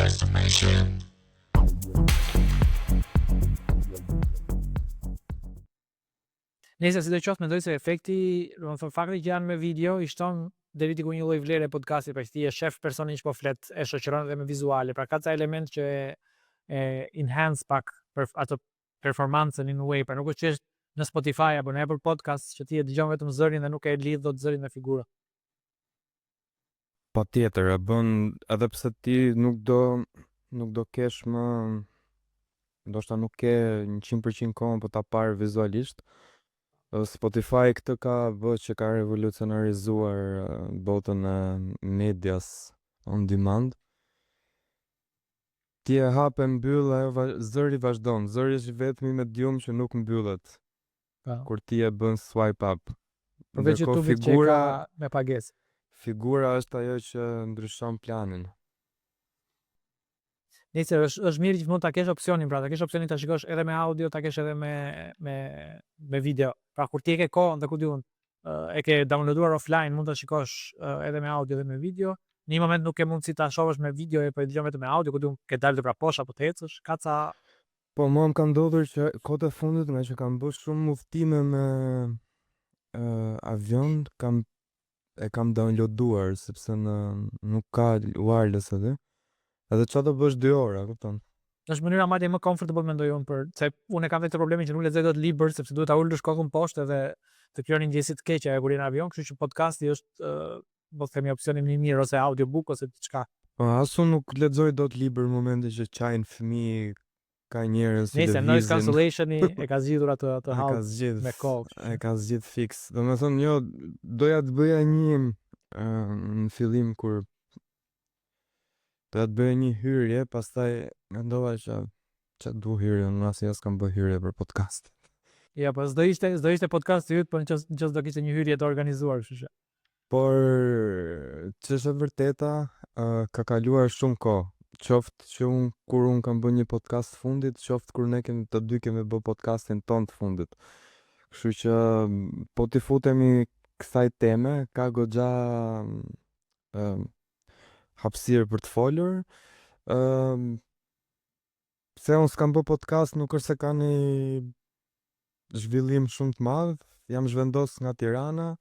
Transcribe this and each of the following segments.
Transformation. Nëse sidoqoftë mendoj se efekti, domethënë fakti që janë me video i shton deri diku një lloj vlere podcasti, pra ti e shef personin që po flet, e shoqëron edhe me vizuale, pra ka ca element që e enhance pak për atë performancën in a way, pra nuk është që është në Spotify apo në Apple Podcast që ti e dëgjon vetëm zërin dhe nuk e lidh dot zërin me figura. Patjetër, e bën edhe pse ti nuk do kesh më, ndoshta nuk ke 100% kohën për ta parë vizualisht. Spotify këtë ka bërë që ka revolucionarizuar botën e medias on demand. Ti e hap e mbyll, zëri vazhdon. Zëri është vetmi medium që nuk mbyllet. Kur ti e bën swipe up. Përveç YouTube-it që ka me pagesë. Figura është ajo që ndryshon planin. Nëse është mirë gjithmonë ta kesh opsionin, pra ta kesh opsionin ta shikosh edhe me audio, ta kesh edhe me video. Pra kur ti e ke kohën dhe ku diun, e ke downloaduar offline, mund ta shikosh edhe me audio dhe me video. Në një moment nuk ke mundësi ta shohësh me video e po e dëgjon vetëm me audio, ku diun ke dalë pra poshtë apo të ecësh, ka ca. Po mua më ka ndodhur që kohët e fundit nga që kam bërë shumë udhtime me avion, e kam downloaduar sepse nuk ka wireless aty. Edhe çfarë do bësh 2 ora, kupton? Është mënyra madje më comfortable mendoj unë për se unë kam këtë problemin që nuk lexoj dot libër sepse duhet ta ulësh kokën poshtë edhe të krijoni ndjesi të keqe kur je në avion, kështu që podcasti është po themi opsioni më i mirë ose audiobook ose diçka. Po as unë nuk lexoj dot libër në momentin që çajin fëmijë ka njerëz që nëse noise cancellationi e ka zgjidhur atë hall me kohë. E ka zgjidh fix. Domethënë jo, doja të bëja një në fillim kur doja të bëja një hyrje, pastaj mendova që du hyrje, në asnjë s'kam bërë hyrje për podcast. Ja, po s'do ishte podcasti yt, po nëse do kishte një hyrje të organizuar, kështu që. Por ç'është e vërteta, ka kaluar shumë kohë. Qoftë që kur unë kam bërë një podcast fundit, qoftë kur ne të dy kemi bërë podcastin ton të fundit. Kështu që po t'i futemi kësaj teme, ka goxha hapësirë për të folur. Se unë s'kam bërë podcast nuk është se ka një zhvillim shumë të madh, jam zhvendos nga Tirana,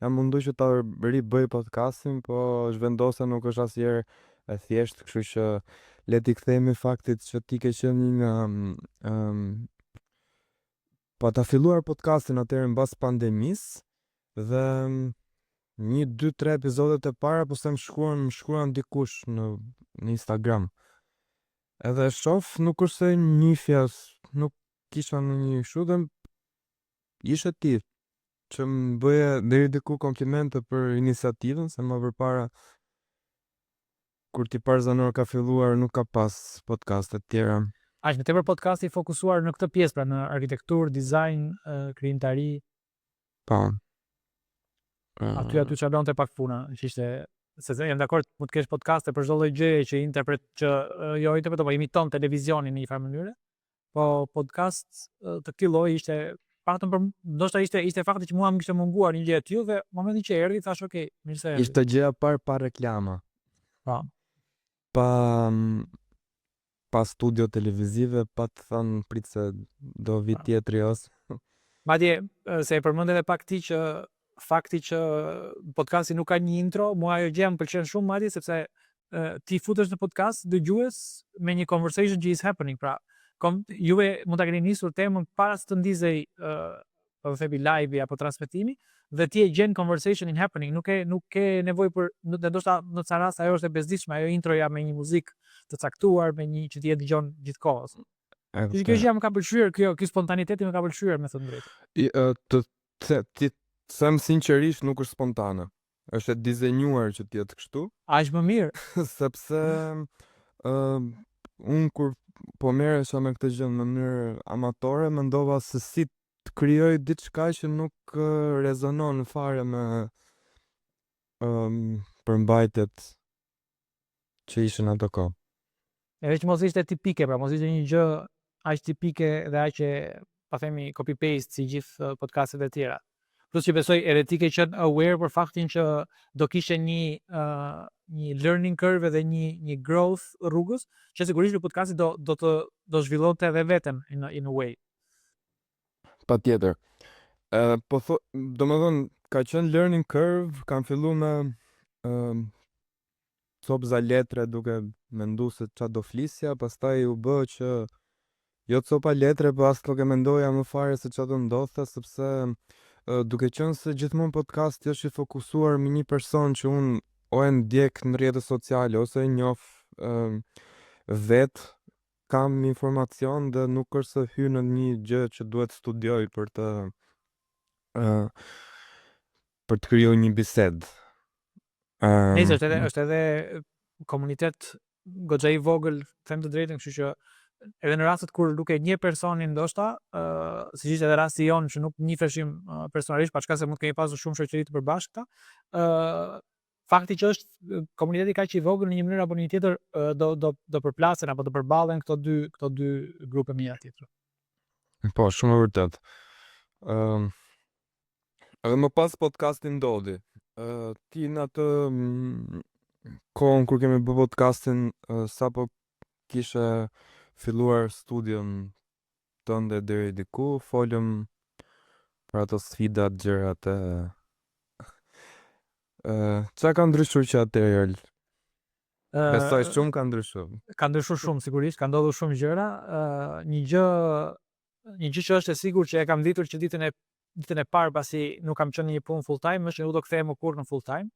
jam mundu që ta ribëj podcastin, po zhvendosa nuk është asnjëherë e thjeshtë, kështu që le t'i kthehemi faktit që ti ke qenë nga pa ta filluar podcastin atëherë mbas pandemisë dhe 1, 2, 3 epizodet e para po se më shkruan dikush në Instagram. Edhe shoh, nuk është se njifja, nuk kisha në një kështu dhe ishe ti që më bëje deri diku komplimente për iniciativën, se më përpara kur ti Parzanor ka filluar nuk ka pas podcaste të tjera. Aq më tepër podcasti fokusuar në këtë pjesë, pra në arkitekturë, dizajn, krijimtari. Po. Aty çalonte pak puna, që ishte se jam dakord, mund të kesh podcaste për çdo lloj gjëje që interpreton, po imiton televizionin në një farë mënyre. Po podcast të këtij lloji ishte patëm për ndoshta ishte fakti që mua më kishte munguar një gjë e tillë dhe momentin që erdhi thash okay, mirë se erdhi. Ishte gjëja parë pa reklama. Po. Pa studio televizive, pa të thënë prit se do vi tjetri ose. Madje se e përmend edhe pak ti që fakti që podcasti nuk ka një intro, mua ajo gjë më pëlqen shumë madje sepse ti futesh në podcast dëgjues me një conversation që is happening, pra juve mund ta keni nisur temën para se të ndizej po themi live apo transmetimi dhe ti e gjen conversation in happening, nuk ke nevojë për ndoshta në ca raste ajo është e bezdishme, ajo introja me një muzikë të caktuar, me një që ti e dëgjon gjithkohës. Kjo gjë më ka pëlqyer, ky spontaniteti më ka pëlqyer me thënë drejtë. Ti them sinqerisht nuk është spontane. Është e dizenjuar që të jetë kështu. Aq më mirë, sepse unë kur po merresha me këtë gjë në mënyrë amatore, mendova se si të krijoj diçka që nuk rezonon fare me përmbajtjet që ishin ato kohë. Edhe që mos ishte tipike, pra mos ishte një gjë aq tipike dhe aq e pa themi copy paste si gjithë podcastet e tjera. Plus që besoj edhe ti ke qenë aware për faktin që do kishte një një learning curve dhe një growth rrugës, që sigurisht në podcasti do zhvillonte edhe veten in a way. Patjetër. Po domethënë ka qenë learning curve, kam fillu me copza letre duke mendu se qa do flisja, pastaj u bë që jo copa letre, po as nuk e mendoja më fare se qa do ndodhte, sepse duke qenë se gjithmonë podcasti është i fokusuar me një person që unë o e ndjek në rrjetet sociale ose e njoh vet, kam informacion dhe nuk është se hy në një gjë që duhet studioj për të krijuar një bisedë. Nëse është edhe komunitet goxha i vogël, them të drejtën, kështu që edhe në rastet kur duke një personin ndoshta, siç ishte edhe rasti jon që nuk njiheshim personalisht, pa çka se mund të kemi pasur shumë shoqëri të përbashkëta, fakti që është komuniteti kaq i vogël në një mënyrë apo në një tjetër do përplasen apo do përballen këto dy grupe me njëra tjetrën. Po, shumë e vërtet. Edhe më pas podcasti ndodhi. Ti në atë kohën kur kemi bë podcastin, sapo kishe filluar studion tënde deri diku, folëm për ato sfidat, gjërat qa ka ndryshuar që atëherë? Besoj shumë ka ndryshuar. Ka ndryshuar shumë sigurisht, ka ndodhur shumë gjëra. Një gjë që është e sigurt që e kam ditur që ditën e parë pasi nuk kam qenë në një punë full time, është që nuk do kthehem më kurrë në full time.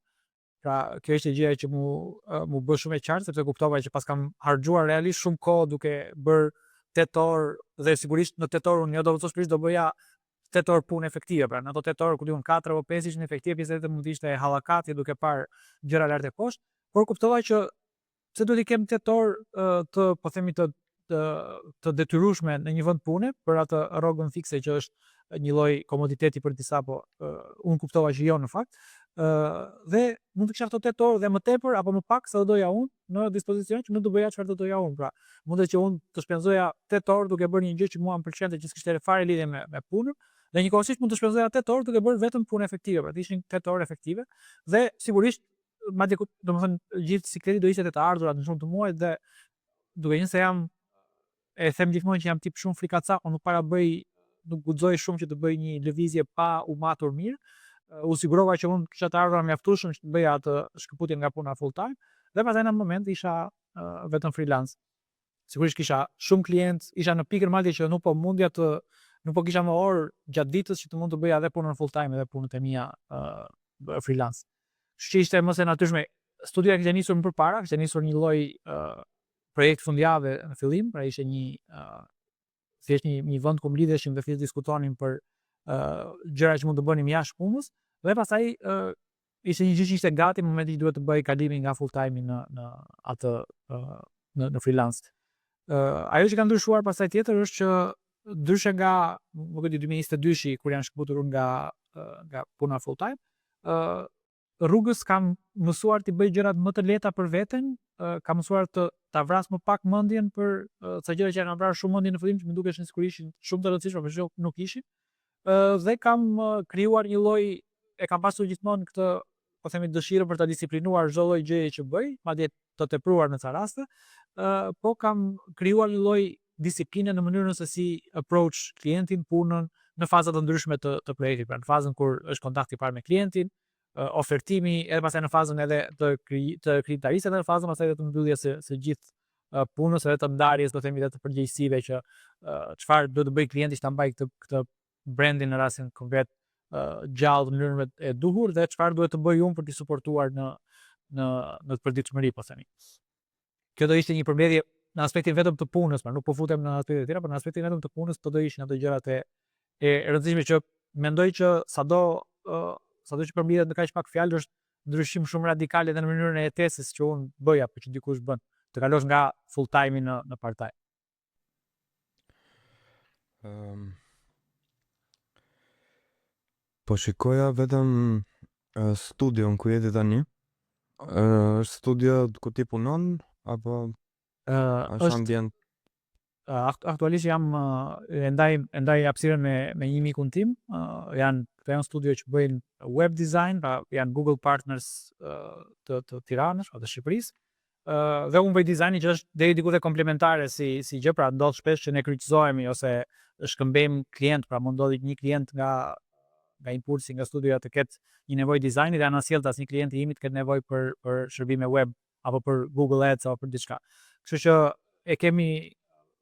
Pra, kjo ishte gjëja që mu bë shumë e qartë, sepse kuptova që pas kam harxuar realisht shumë kohë duke bërë 8 orë, dhe sigurisht në 8 orë unë jo do bëja 8 orë punë efektive, pra në ato 8 orë ku diun 4 apo 5 ishin efektive, pjesa tjetër mund të ishte hallakati duke parë gjëra lart e poshtë, por kuptova që pse duhet i kem 8 orë të po themi të detyrueshme në një vend pune për atë rrogën fikse që është një lloj komoditeti për disa, po unë kuptova që jo në fakt. Dhe mund të kisha këto 8 orë dhe më tepër apo më pak sa do doja unë në dispozicion që nuk do bëja çfarë do doja unë. Pra, mundet që unë të shpenzoja 8 orë duke bërë një gjë që mua më pëlqente, që s'kishte fare lidhje me punën, dhe njëkohësisht mund të shpenzoja 8 orë duke bërë vetëm punë efektive, pra të ishin 8 orë efektive, dhe sigurisht madje domethënë gjithë sikleti do ishte të ardhurat në shumë të muajt, dhe duke qenë se e them gjithmonë që jam tip shumë frikacak, unë nuk guxoj shumë që të bëj një lëvizje pa u matur mirë. U sigurova që unë kisha të ardhurat mjaftueshëm që të bëja atë shkëputjen nga puna full time, dhe pastaj në moment isha vetëm freelance. Sigurisht kisha shumë klient, isha në pikën madje që nuk po kisha më orë gjatë ditës që të mund të bëja edhe punën full time edhe punët e mia freelance. Kështu që ishte mos e natyrshme. Studia kishte nisur më përpara, kishte nisur një lloj projekt fundjavë në fillim, pra ishte thjesht një vend ku mlidheshim dhe thjesht diskutonin për gjëra që mund të bënim jashtë punës, dhe pastaj ishte një gjë që ishte gati në momentin që duhet të bëj kalimin nga full time në atë në freelance. Ajo që ka ndryshuar pastaj tjetër është që ndryshe nga nuk e di 2022 kur janë shkëputur nga puna full time, rrugës kam mësuar të bëj gjërat më të lehta për veten, kam mësuar ta vras më pak mendjen për ca gjëra që kanë vrarë shumë mendjen në fillim, që më dukeshin sigurisht shumë të rëndësishme, por nuk ishin. Dhe kam krijuar një lloj, e kam pasur gjithmonë këtë, po themi, dëshirë për ta disiplinuar çdo lloj gjëje që bëj, madje të tepruar në ca raste, po kam krijuar një lloj disipline në mënyrën se si approach klientin, punën në faza të ndryshme të projektit, pra në fazën kur është kontakti i parë me klientin, ofertimi, edhe pastaj në fazën edhe të krijimtarisë, edhe në fazën pastaj të mbylljes së gjithë punës, edhe të ndarjes, do themi, edhe të përgjegjësive, që çfarë duhet të bëj klienti që ta mbaj këtë brandin në rastin konkret gjallë në mënyrën e duhur, dhe çfarë duhet të bëj unë për t'i suportuar në përditshmëri, po themi. Kjo do ishte një përmbledhje në aspektin vetëm të punës, pra nuk po futem në aspektet e tjera, por në aspektin vetëm të punës do ishin ato gjërat e rëndësishme që mendoj që sado që përmbledhet në kaq pak fjalë është ndryshim shumë radikal edhe në mënyrën e jetesës që unë bëj apo që dikush bën, të kalosh nga full time në part time. Po shikoja vetëm studion ku jeti tani. Është studio ku ti punon apo është ambient? aktualisht jam e ndaj hapësirën me një mikun tim, janë studio që bëjnë web design, pra janë Google Partners të Tiranës o të Shqipërisë. Dhe unë bëj dizajni që është deri diku dhe komplementare si gjë, pra ndodh shpesh që ne kryqëzohemi ose shkëmbejmë klient, pra mund ndodhi një klient nga impulsi nga studioja të ketë një nevojë dizajni dhe anasjellta asnjë klient i imi të ketë nevojë për shërbime web apo për Google Ads apo për diçka. Kështu që e kemi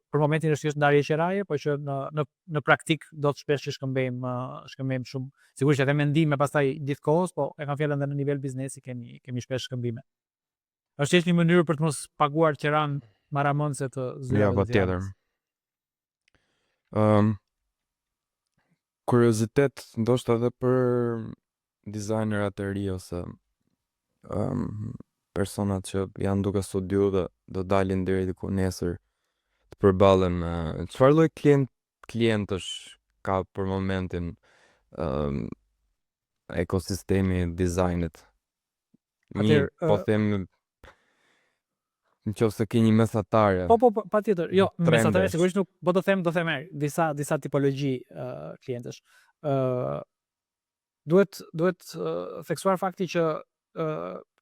për momentin është ndarje qeraje, po që në praktik do të shpesh që shkëmbejmë shumë. Sigurisht edhe mendime pastaj gjithkohës, po e kam fjalën edhe në nivel biznesi kemi shpesh shkëmbime. Është një mënyrë për të mos paguar qeran maramëndse të zyrave. Ja, patjetër. Kuriozitet ndoshta edhe për dizajnerat e ri ose personat që janë duke studiu dhe do dalin deri diku nesër të përballen me çfarë lloj klientësh ka për momentin ekosistemi i dizajnit. Po them nëse ke një mesatare. Po, patjetër. Jo, mesatare trendesh. sigurisht nuk, po do them disa tipologji klientësh. Duhet theksuar fakti që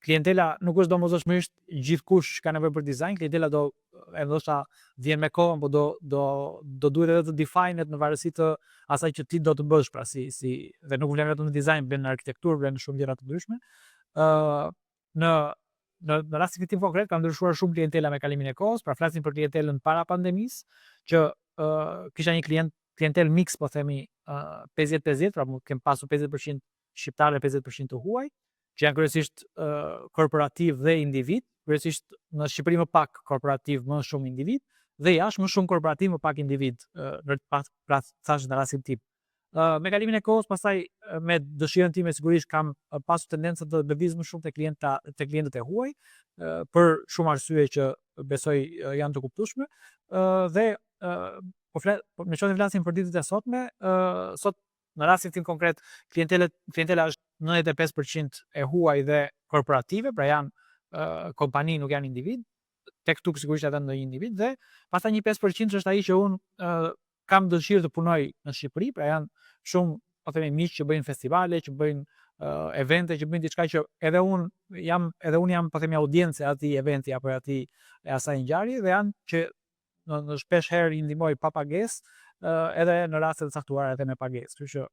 klientela nuk është domosdoshmërisht gjithkush ka nevojë për dizajn, klientela do ndoshta vjen me kohën, po do duhet edhe të definet në varësi të asaj që ti do të bësh, pra si dhe nuk vlen vetëm në dizajn, vlen në arkitekturë, vlen në shumë gjëra të ndryshme. Në rastin tim konkret ka ndryshuar shumë klientela me kalimin e kohës, pra flasim për klientelën para pandemisë, që kisha një klientel mix, po themi 50-50, pra kem pasur 50% shqiptarë e 50% të huaj, që janë kryesisht korporativ dhe individ, kryesisht në Shqipëri më pak korporativ, më shumë individ, dhe jashtë më shumë korporativ, më pak individ, pra thash në rastin tim. Me kalimin e kohës, pastaj me dëshirën time sigurisht kam pasur tendencën të lëviz më shumë te klientët e huaj, për shumë arsye që besoj janë të kuptueshme, dhe me qoftë flasim për ditët e sotme, sot në rastin tim konkret klientela është 95% e huaj dhe korporative, pra janë kompani, nuk janë individ, tek tuk sigurisht edhe ndonjë individ, dhe pastaj një 5% është ai që unë kam dëshirë të punoj në Shqipëri, pra janë shumë, po themi, miq që bëjnë festivale, që bëjnë evente, që bëjnë diçka që edhe unë jam, po themi, audiencë e atij eventi apo e asaj ngjarje, dhe janë që në shpesh herë i ndihmoj pa pagesë, edhe në raste të caktuara edhe me pagesë. Kështu që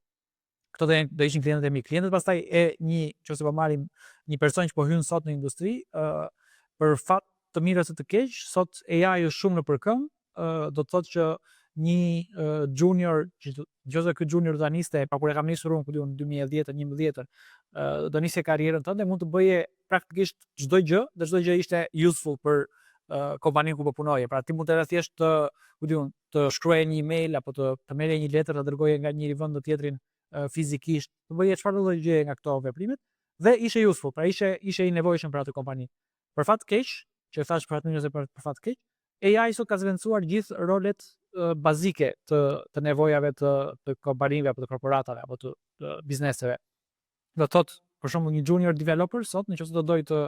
këto do ishin klientët e mi. Klientët pastaj nëse po marrim një person që po hyn sot në industri, për fat të mirë ose të keq, sot AI është shumë në përkëmbë, do të thotë që një junior, nëse ky junior do niste, pa kur e kam nisur unë në 2010-2011, do nisje karrierën tënde, mund të bëje praktikisht çdo gjë, dhe çdo gjë ishte useful për kompaninë ku po punoje. Pra ti mund të thjesht të shkruaje një email apo të merrje një letër, të dërgoje nga njëri vend në tjetrin fizikisht, të bëje çfarë do gjëje nga këto veprimet, dhe ishe useful, pra ishe i nevojshëm për atë kompani. Për fat keq, që thash për atë ose për fat keq, AI sot ka zvencuar gjithë rolet bazike të nevojave të kompanive apo të korporatave apo të bizneseve. Do thotë, për shembull, një junior developer sot, nëse do doj të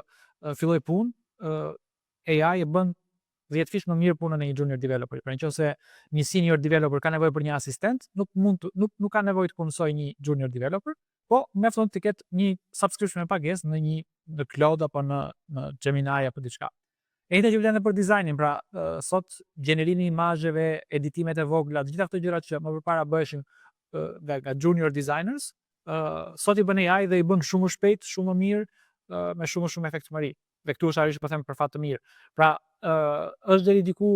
filloj punë, AI e bën 10 fish më mirë punën e një junior developer. Pra nëse një senior developer ka nevojë për një asistent, nuk ka nevojë të punësoj një junior developer, po mjafton të ketë një subscription me pagesë në Cloud apo në Gemini apo diçka. E njëjta që vlen edhe për dizajnin, pra sot gjenerimi i imazheve, editimet e vogla, të gjitha këto gjërat që më përpara bëheshin nga junior designers, sot i bën AI dhe i bën shumë më shpejt, shumë më mirë, me shumë efektshmëri. Dhe këtu është ajo që po them për fat të mirë. Pra është deri diku,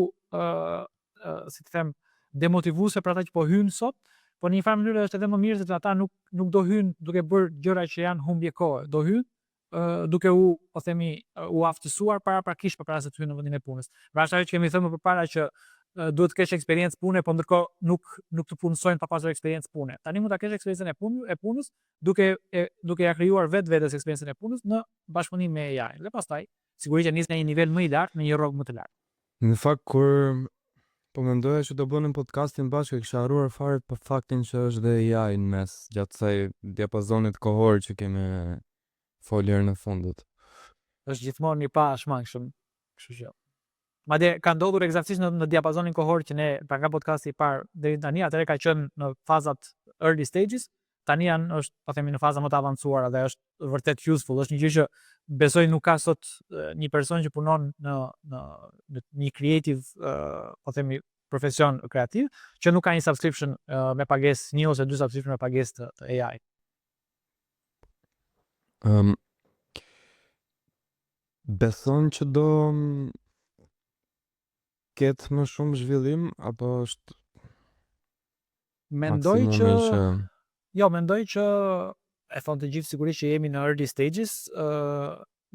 si të them, demotivuese për ata që po hyjnë sot, po në një farë mënyrë është edhe më mirë se ata nuk do hyjnë duke bërë gjëra që janë humbje kohe. Do hyjnë duke po themi, u aftësuar paraprakisht para se të hyjnë në vendin e punës. Pra është ajo që kemi thënë më përpara që duhet të kesh eksperiencë pune, po ndërkohë nuk të punësojnë pa pasur eksperiencë pune. Tani mund ta kesh eksperiencën e punës duke ja krijuar vetes eksperiencën e punës në bashkëpunim me AI. Dhe pastaj sigurisht nis në një nivel më i lartë, në një rrogë më të lartë. Në fakt, kur po mendoja që do bënim podcastin bashkë, kisha harruar fare për faktin që është dhe AI në mes, gjatë kësaj diapazonit kohor që kemi folur në fundit. Është gjithmonë i pashmangshëm, kështu që Madje ka ndodhur eksaktësisht në diapazonin kohor që ne nga podcasti i parë deri tani, atëherë ka qenë në fazat early stages, tani është po themi në faza më të avancuara dhe është vërtet useful, është një gjë që besoj nuk ka sot një person që punon në një creative po themi profesion kreativ që nuk ka një subscription me pagesë, një ose dy subscription me pagesë të AI. Beson që do ketë më shumë zhvillim apo është Mendoj maksimumi që mendoj që e thonë të gjithë sigurisht që jemi në early stages,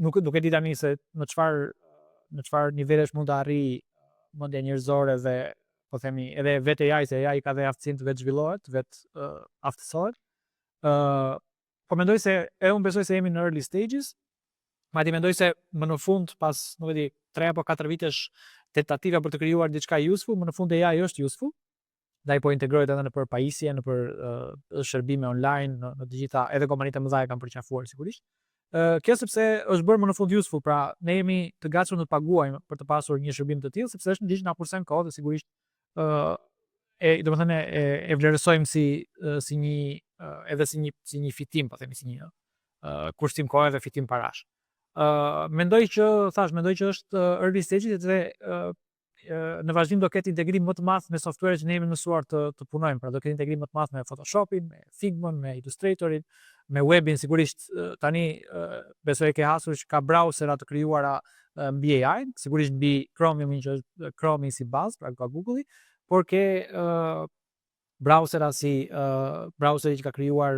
nuk e di tani se në çfarë nivelesh mund të arrijë mendja njerëzore dhe po themi edhe vetë AI, se AI ka dhe aftësinë të vetë zhvillohet, vetë aftësohet. Po mendoj se unë besoj se jemi në early stages, madje mendoj se më në fund pas, nuk e di, 3 apo 4 vitesh tentativa për të krijuar diçka useful, më në fund AI është useful. Dhe ai po integrohet edhe nëpër pajisje, nëpër shërbime online, në të gjitha, edhe kompanitë e mëdha e kanë përqafuar sigurisht. Kjo sepse është bërë më në fund useful, pra ne jemi të gatshëm të paguajmë për të pasur një shërbim të tillë, sepse është një gjë që na kursen kohë dhe sigurisht domethënë e vlerësojmë si një fitim, po themi si një kushtim kohë dhe fitim parash. Mendoj që është early stage dhe në vazhdim do ketë integrim më të madh me software që ne jemi mësuar të punojmë, pra do ketë integrim më të madh me Photoshopin, me Figmën, me Illustratorin, me webin sigurisht. Tani besoj ke hasur që ka browsera të krijuara mbi AI, sigurisht mbi Chromium që është Chrome si bazë, pra ka Google-i, por ke browsera si browseri që ka krijuar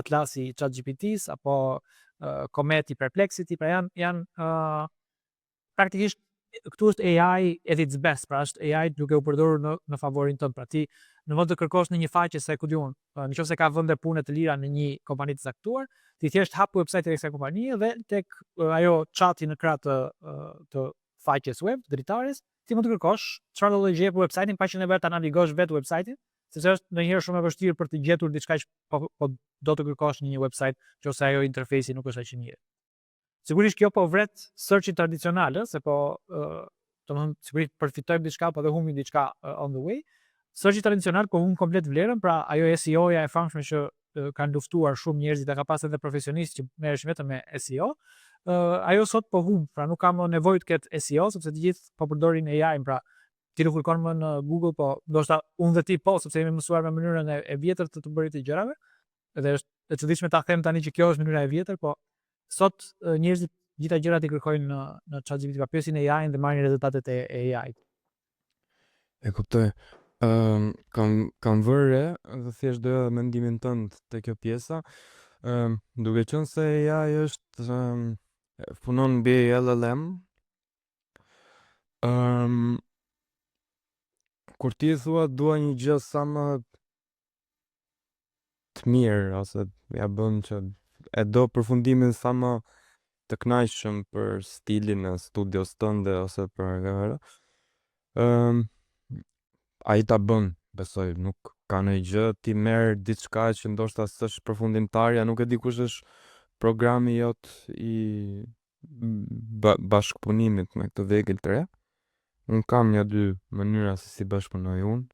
Atlasi i ChatGPT-s apo Comet i Perplexity, pra janë praktikisht këtu është AI at its best, pra është AI duke u përdorur në favorin tënd. Pra ti në vend të kërkosh në një faqe se ku diun, nëse ka vende pune të lira në një kompani të caktuar, ti thjesht hap website-in e kësaj kompanie dhe tek ajo chati në krah të faqes web dritares, ti mund të kërkosh çfarë do të gjej për website-in pa që nevojë ta navigosh vetë website-in, sepse është ndonjëherë shumë e vështirë për të gjetur diçka që po do të kërkosh në një website, nëse ajo interfejsi nuk është aq i mirë. Sigurisht kjo po vret search-in tradicional, se po domethënë sigurisht përfitojmë diçka, po dhe humbim diçka on the way. Search-i tradicional po humb komplet vlerën, pra ajo SEO-ja e famshme që kanë luftuar shumë njerëz dhe ka pas edhe profesionistë që merreshin vetëm me SEO, ajo sot po humb, pra nuk ka më nevojë të ketë SEO sepse të gjithë po përdorin AI-n, pra ti nuk kërkon më në Google, po ndoshta unë dhe ti po, sepse jemi mësuar me mënyrën e vjetër të bërit të gjërave, edhe është e çuditshme ta them tani që kjo është mënyra e vjetër, po sot njerëzit gjitha gjërat i kërkojnë në ChatGPT, pa pyesin AI-n dhe marrin rezultatet e AI-t. E kuptoj. Kam vërre dhe thjesht doja mendimin tënd te kjo pjesa. Duke qenë se AI është punon mbi LLM, kur ti thua dua një gjë sa më të mirë ose ja bën që e do përfundimin sa më të kënaqshëm për stilin e studios tënde ose për gjëra, ai ta bën, besoj, nuk ka ndonjë gjë, ti merr diçka që ndoshta s'është përfundimtarja, nuk e di kush është programi jot i bashkëpunimit me këtë vegël të re. Unë kam një dy mënyra se si bashkëpunoj unë.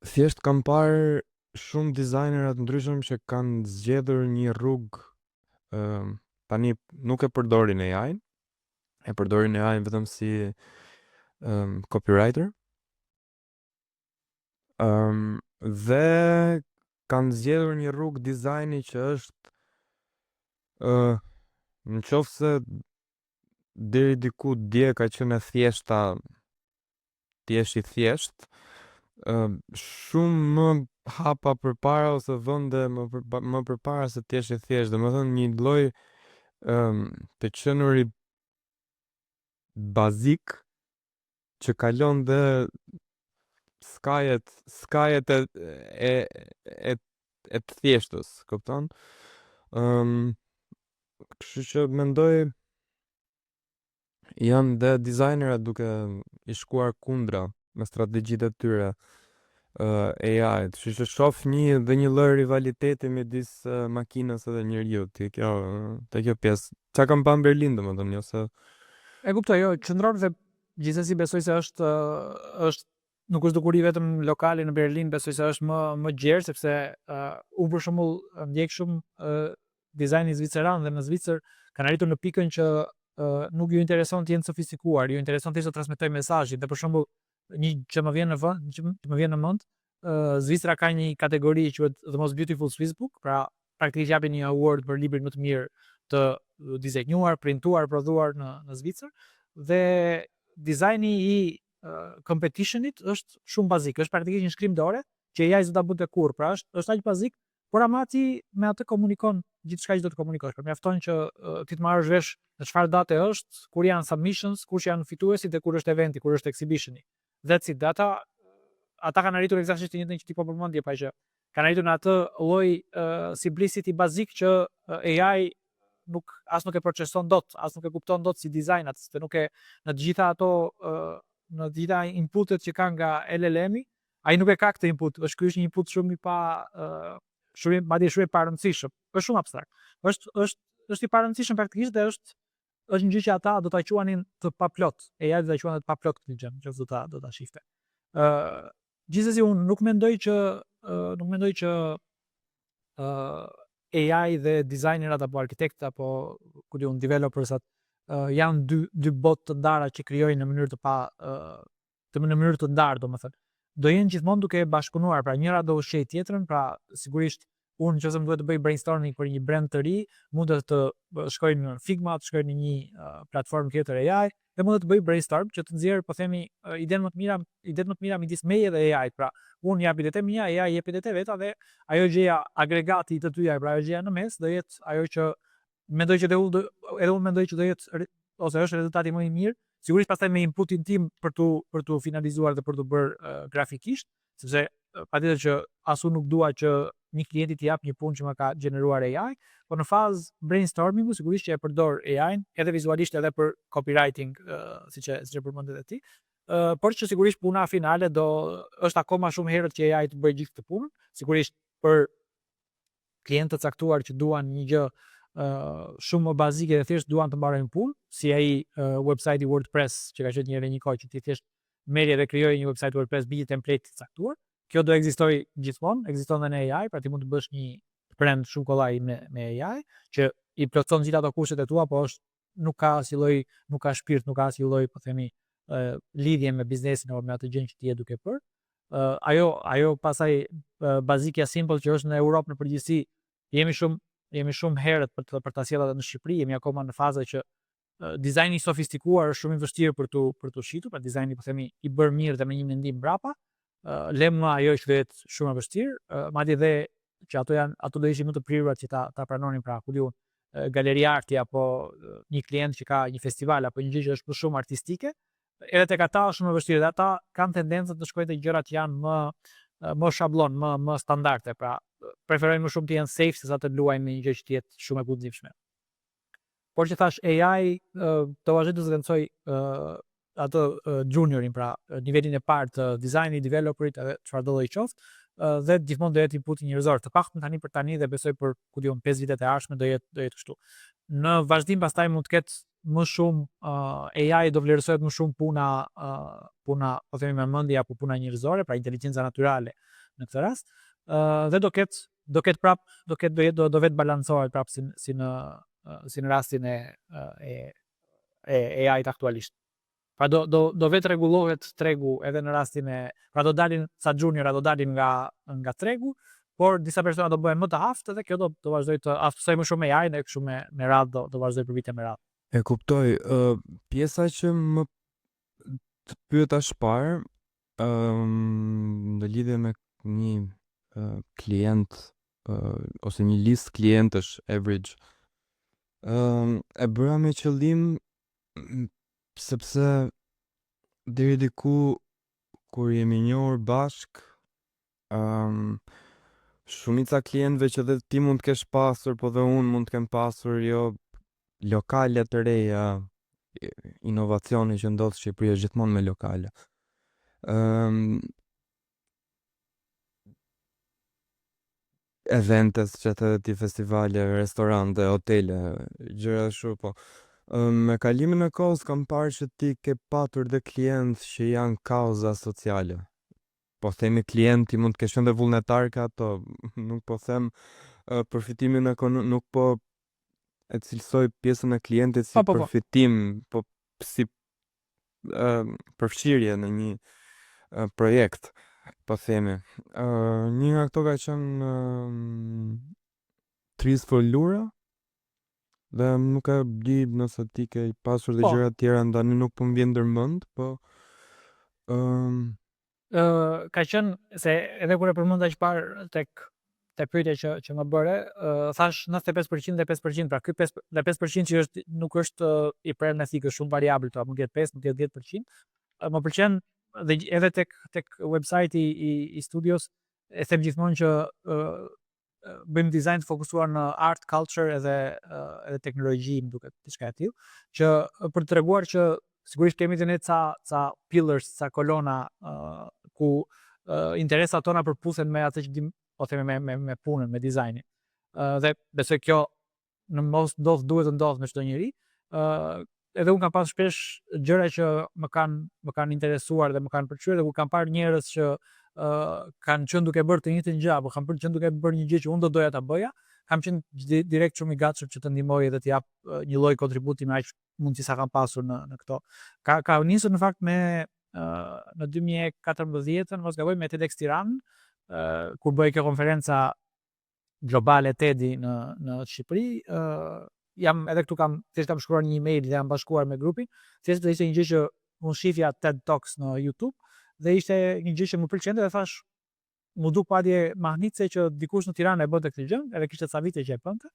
Thjesht kam parë shumë dizajnera të ndryshëm që kanë zgjedhur një rrugë, tani nuk e përdorin AI-n, e përdorin AI-n vetëm si copywriter, dhe kanë zgjedhur një rrugë dizajni që është nëse deri diku dje ka qenë thjeshta, ti je i thjesht, shumë më hapa përpara ose vende më përpara se ti je i thjesht, domethënë një lloj të qenuri bazik që kalon dhe skajet e të thjeshtës, kupton? Kështu që mendoj janë dhe dizajnerat duke i shkuar kundra me strategjitë e tyre AI, kështu që shoh një lloj rivaliteti midis makinës edhe njeriut te kjo pjesë. Çka kam pa në Berlin domethënë, ose E kuptoj, jo, qëndron dhe gjithsesi besoj se është nuk është dukuri vetëm lokale në Berlin, besoj se është më gjerë sepse unë për shembull ndjek shumë dizajnin zviceran dhe në Zvicër kanë arritur në pikën që nuk ju intereson të jenë sofistikuar, ju intereson thjesht të transmetojë mesazhin. Dhe për shembull, një që më vjen në mend, Zvicra ka një kategori që quhet The Most Beautiful Swiss Book, pra praktikisht japin një award për librin më të mirë të dizenjuar, printuar, prodhuar në Zvicër dhe dizajni i competitionit është shumë bazik, është praktikisht një shkrim dore që AI s'do ta bënte kurrë, pra është aq bazik, por ama ti me atë komunikon gjithçka që do të komunikosh. Pra mjafton që ti të marrësh vesh në çfarë date është, kur janë submissions, kush janë fituesit dhe kur është eventi, kur është exhibitioni. That's it. Ata kanë arritur eksaktësisht të njëjtën që ti po përmendje, pa që kanë arritur në atë lloj simplicity bazik që AI nuk e proceson dot, as nuk e kupton dot si dizajn atë, se nuk e në të gjitha ato në të gjitha inputet që ka nga LLM-i, ai nuk e ka këtë input, ky është një input shumë i pa madje shumë i parëndësishëm, është shumë abstrakt. Është i parëndësishëm praktikisht dhe është një gjë që ata do ta quanin të paplot. AI do ta quanin të paplot këtë gjë, nëse do ta shifte. Gjithsesi unë nuk mendoj që AI dhe dizajnerat apo arkitektët apo ku diun developersat janë dy botë të ndara që krijojnë në mënyrë në mënyrë të ndarë, domethënë. Do jenë gjithmonë duke bashkëpunuar, pra njëra do ushqej tjetrën, pra sigurisht unë nëse më duhet të bëj brainstorming për një brand të ri, mund të shkoj në Figma, të shkoj në një platformë tjetër AI, dhe mund të bëj brainstorm që të nxjerr, po themi, idenë më të mira midis meje dhe AI. Pra, unë jap idetë mia, AI jep idetë veta dhe ajo gjëja agregati të dyja, pra ajo gjëja në mes do jetë ajo që mendoj që edhe unë mendoj që do jetë ose është rezultati më i mirë. Sigurisht pastaj me inputin tim për tu finalizuar dhe për tu bërë grafikisht, sepse patjetër që as unë nuk dua që një klienti t'i jap një punë që më ka gjeneruar AI, por në fazë brainstormingu sigurisht që e përdor AI-n edhe vizualisht edhe për copywriting, siç e përmendet ti. Por që sigurisht puna finale është akoma shumë herët që AI të bëjë gjithë këtë punë, sigurisht për klientë të caktuar që duan një gjë shumë më bazike dhe thjesht duan të mbarojnë punë, si ai website i WordPress që ka qenë një kohë që ti thjesht merje dhe krijoj një website WordPress mbi një template të caktuar. Kjo do ekzistojë gjithmonë, ekziston edhe në AI, pra ti mund të bësh një brand shumë kollaj me AI që i plotson gjithë ato kushtet e tua, po nuk ka asnjë lloj, nuk ka shpirt, nuk ka asnjë lloj, po themi, lidhje me biznesin apo me atë gjën që ti je duke bërë. Ajo pasaj bazikja simple që është në Europë në përgjithësi, jemi shumë herët për ta sjellë edhe në Shqipëri, jemi akoma në faza që dizajni i sofistikuar është shumë i vështirë për tu shitur, pra dizajni, po themi, i bërë mirë dhe me një mendim mbrapa. Lemma ajo që do jetë shumë e vështirë, madje dhe që ato do ishin më të prirura që ta pranonin, pra ku diun, galeri arti apo një klient që ka një festival apo një gjë që është më shumë artistike, edhe tek ata është shumë e vështirë dhe ata kanë tendencën të shkojnë te gjërat që janë më shablon, më standarde, pra preferojnë më shumë të jenë safe sesa të luajnë me një gjë që të jetë shumë e guximshme. Por që thash, AI do vazhdoj të zvendçoj atë juniorin, pra nivelin e parë të dizajnit, developerit, edhe çfarë do lloj qoftë, dhe gjithmonë do jetë inputi njerëzor. Të paktën tani për tani dhe besoj për ku diun 5 vitet e ardhshme do jetë kështu. Në vazhdim pastaj mund të ketë më shumë AI do vlerësohet më shumë puna, po themi me mendje apo puna njerëzore, pra inteligjenca natyrale në këtë rast, dhe do vetë balancohet prapë si në rastin e AI-t aktualisht. Pra do vetë rregullohet tregu edhe në rastin pra do dalin sa juniora do dalin nga tregu, por disa persona do bëhen më të aftë dhe kjo do vazhdoj të aftësoj më shumë AI-n dhe kështu me radhë do vazhdoj për vite me radhë. E kuptoj. Pjesa që më të pyeta parë në lidhje me një klient ose një listë klientësh average, e bëra me qëllim sepse deri diku kur jemi njohur bashk, shumica klientëve që dhe ti mund të kesh pasur, po dhe unë mund të kem pasur, jo lokale të reja, inovacioni që ndodh në Shqipëri është gjithmonë me lokale. Eventes që të ti, festivale, restorante, hotele, gjëra shumë, po Me kalimin e kohës kam parë që ti ke patur dhe klientë që janë kauza sociale. Po themi klienti mund të kesh qenë dhe vullnetar ka ato, nuk po them përfitimin nuk po e cilësoj pjesën e klientit si Po. përfitim, po si përfshirje në një projekt, po themi. Një nga këto ka qenë Trees for Lura, dhe nuk e di nëse ti ke pasur dhe Po. gjëra tjera, ndani nuk po më vjen ndërmend, po Ka qenë se edhe kur e përmenda që parë te pyetja që më bëre, thash 95% dhe 5%, pra ky 5% që nuk është i prerë me thikë, shumë variabël, mund të jetë 5, mund të jetë 10%. Më pëlqen dhe edhe tek website i studios e them gjithmonë që bëjmë dizajn të fokusuar në art, culture edhe teknologji, më duket diçka e tillë, që për të treguar që sigurisht kemi të ne ca pillars, ca kolona ku interesat tona përputhen me atë që po themi me punën, me dizajnin. Dhe besoj kjo në mos duhet të ndodh me çdo njeri. Edhe unë kam pas shpesh gjëra që më kanë interesuar dhe më kanë pëlqyer, dhe kur kam parë njerëz që kanë qenë duke bërë të njëjtën gjë, apo kanë qenë duke bërë një gjë që unë do doja ta bëja, kam qenë direkt shumë i gatshëm që të ndihmoj dhe të jap një lloj kontributi me aq mundësi sa kam pasur në këto. Ka nisur në fakt me në 2014, mos gaboj, me TEDx Tiranë, kur bëi kjo konferenca globale TEDi në Shqipëri. Jam edhe këtu kam shkruar një email dhe jam bashkuar me grupin. Thjesht ishte një gjë që unë shifja TED Talks në YouTube dhe ishte një gjë që më pëlqente dhe thash, mu duk padje mahnitse që dikush në Tiranë e bënte këtë gjë, edhe kishte ca vite që e bënte.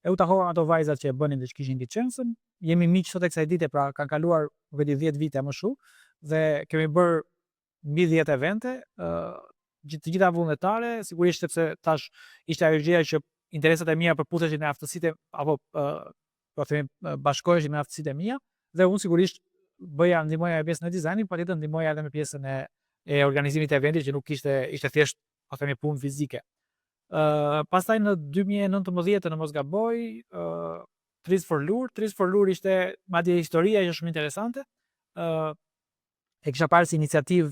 E u takova ato vajzat që e bënin dhe që kishin licencën. Jemi miq sot e kësaj dite, pra kanë kaluar nuk e di 10 vite më shumë, dhe kemi bërë mbi 10 evente, të gjitha vullnetare, sigurisht sepse tash ishte ajo gjëja që interesat e mia përputheshin me aftësitë apo po themi bashkoheshin me aftësitë e mia, dhe unë sigurisht ndihmoja me pjesën e dizajnit, patjetër ndihmoja edhe me pjesën e organizimit të eventit, që nuk ishte thjesht po themi punë fizike. Pastaj në 2019, në mos gaboj, Trees for Lure ishte madje historia që shumë interesante. E kisha parë si iniciativë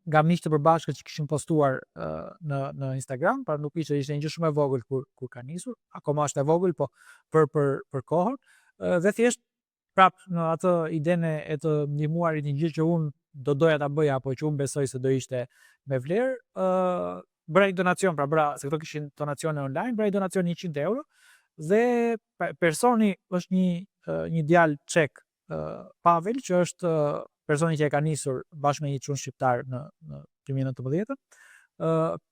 nga miq të përbashkët që kishin postuar në Instagram, pra nuk ishte një gjë shumë e vogël kur ka nisur, akoma është e vogël, po për kohën, dhe thjesht prap në atë idenë e të ndihmuarit një gjë që unë do doja ta bëja, apo që unë besoj se do ishte me vlerë, bëra një donacion, pra se këto kishin donacione online, bëra një donacion 100 euro, dhe personi është një djalë çek, Pavel, që është personi që e ka nisur bashkë me një çun shqiptar në 2019.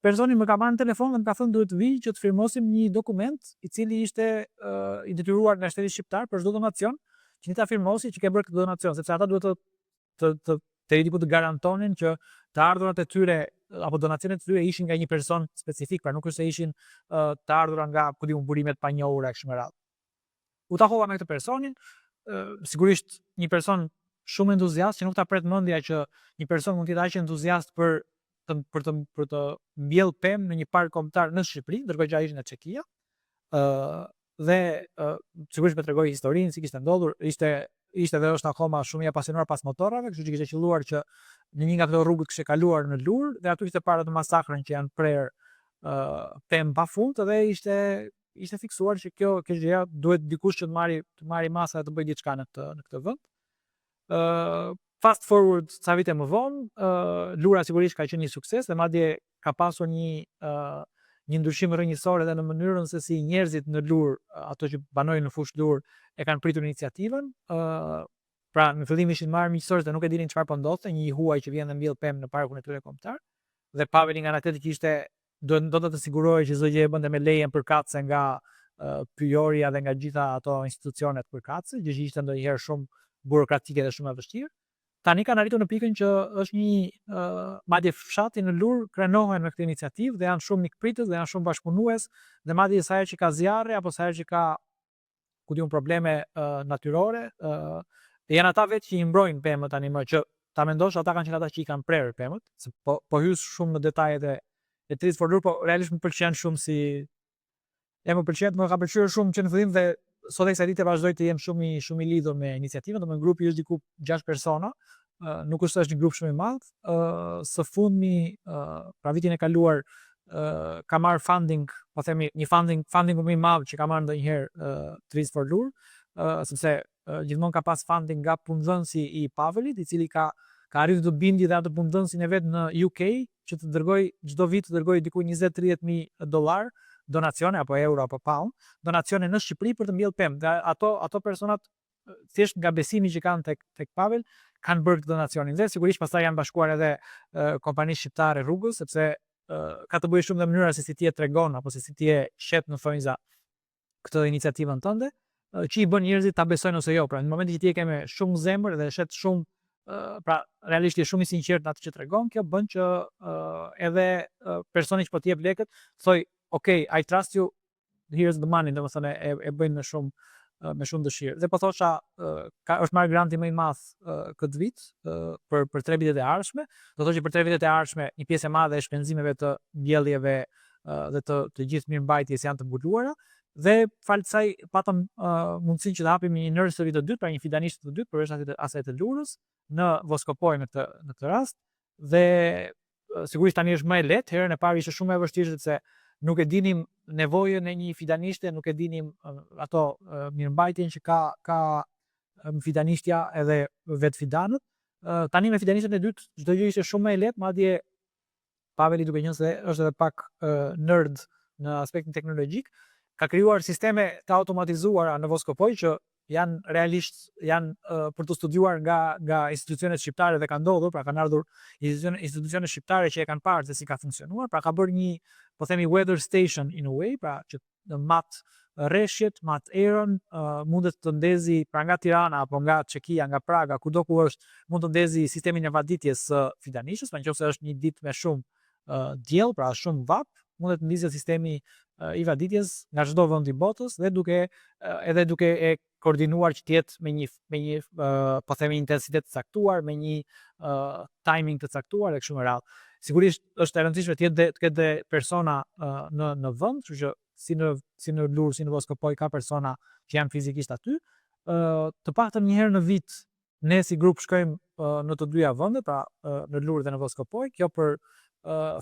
Personi më ka marrë në telefon dhe më ka thënë duhet vi që të firmosim një dokument i cili ishte i detyruar nga shteti shqiptar për çdo donacion që ta firmosi që ke bërë këtë donacion, sepse ata duhet të garantonin që të ardhurat e tyre apo donacionet e tyre ishin nga një person specifik, pra nuk është se ishin të ardhura nga burimet pa njohura kështu me radhë. U takova me këtë personin, sigurisht një person shumë entuziast, që nuk ta pret mendja që një person mund të jetë aq entuziast për të mbjellë pemë në një park kombëtar në Shqipëri, ndërkohë që ai ishte në Çekia. Dhe sigurisht më tregoi historinë si kishte ndodhur, ishte dhe është akoma shumë i apasionuar pas motorrave, kështu që kishte qelluar që në një nga ato rrugët kishte kaluar në Lur, dhe aty kishte parë atë masakrën që janë prerë pemë pafund, dhe ishte fiksuar që kjo gjëja duhet dikush që të marrë masa dhe të bëjë diçka në këtë vend. Fast forward ca vite më vonë, Lura sigurisht ka qenë një sukses dhe madje ka pasur një ndryshim rrënjësor edhe në mënyrën se si njerëzit në Lur, ato që banojnë në fushë Lur, e kanë pritur iniciativën. Pra në fillim ishin marrë miqësorë dhe nuk e dinin çfarë po ndodhte, një huaj që vjen dhe mbjell pemë në parkun e tyre kombëtar, dhe Paveli nga ana tjetër që ishte do të sigurohej që çdo gjë e bënte me lejen përkatëse nga pyjorja dhe nga gjitha ato institucionet përkatëse, gjë që ishte ndonjëherë shumë burokratike dhe shumë e vështirë. Tani kanë arritur në pikën që është një madje fshati në Lur krenohen me këtë iniciativë dhe janë shumë mikpritës dhe janë shumë bashkëpunues, dhe madje sa herë që ka zjarre apo sa herë që ka probleme natyrore, janë ata vetë që i mbrojnë pemët tani më, që ta mendosh ata kanë qenë ata që i kanë prerë pemët, se po hys shumë në detajet e Trees for Lur, po realisht më pëlqen shumë më ka pëlqyer shumë që në fillim dhe sot e kësaj dite vazhdoj të jem shumë i lidhur me iniciativën, domethënë grupi është diku 6 persona, nuk është një grup shumë i madh. Së fundmi, pra vitin e kaluar, ka marrë funding, po themi një funding më i madh që ka marrë ndonjëherë Trees for Lur, sepse gjithmonë ka pas funding nga punëdhënësi i Pavelit, i cili ka arritur të bindi dhe atë punëdhënësin e vet në UK, që të dërgoj çdo vit të dërgoj diku 20-30 mijë dollar donacione apo euro apo pound, donacione në Shqipëri për të mbjellë pemë. Dhe ato personat thjesht nga besimi që kanë tek Pavel kanë bërë këtë donacionin. Dhe sigurisht pastaj janë bashkuar edhe kompani shqiptare rrugës, sepse ka të bëjë shumë me mënyra se si ti e tregon apo se si ti e shet në thonjza këtë iniciativën tënde, që i bën njerëzit ta besojnë ose jo. Pra në momentin që ti e ke me shumë zemër dhe shet shumë, pra realisht je shumë i sinqert në atë që tregon, kjo bën që edhe personi që po t'i jep lekët thoj, okay, I trust you, here's the money, domethënë e bëjnë me shumë dëshirë. Dhe po thosha, është marrë granti më i madh këtë vit për 3 vitet e ardhshme. Do thotë që për 3 vitet e ardhshme një pjesë e madhe e shpenzimeve të mbjelljeve dhe të gjithë mirëmbajtjes janë të mbuluara. Dhe falë kësaj patëm mundësinë që të hapim një nursery të dytë, pra një fidanishtë të dytë përveç asaj të Lurës në Voskopoj në këtë rast. Dhe sigurisht tani është më e lehtë, herën e parë ishte shumë e vështirë sepse nuk e dinim nevojën e një fidanishte, nuk e dinim ato mirëmbajtjen që ka fidanishtja edhe vetë fidanët. Tani me fidanishtën e dytë çdo gjë ishte shumë më e lehtë, madje Paveli, duke qenë se është edhe pak nerd në aspektin teknologjik, ka krijuar sisteme të automatizuara në Voskopoj që janë realisht për të studiuar nga institucionet shqiptare dhe ka ndodhur, pra kanë ardhur institucione shqiptare që e kanë parë se si ka funksionuar, pra ka bërë një, po themi, weather station in a way, pra që mat rreshjet, mat erën, mundet të ndezi pra nga Tirana apo nga Çekia, nga Praga, kudo ku është, mund të ndezi sistemin e vaditjes së fidanishës, pra nëse është një ditë me shumë diell, pra shumë vap, mundet të ndizet sistemi i vaditjes nga çdo vend i botës dhe duke e koordinuar që të jetë me një po themi intensitet të caktuar, me një timing të caktuar dhe kështu me radhë. Sigurisht është e rëndësishme të ketë persona në vend, kështu që si në Lurë, si në Voskopoj ka persona që janë fizikisht aty. Të paktën një herë në vit ne si grup shkojmë në të dyja vendet, pra në Lurë dhe në Voskopoj. Kjo për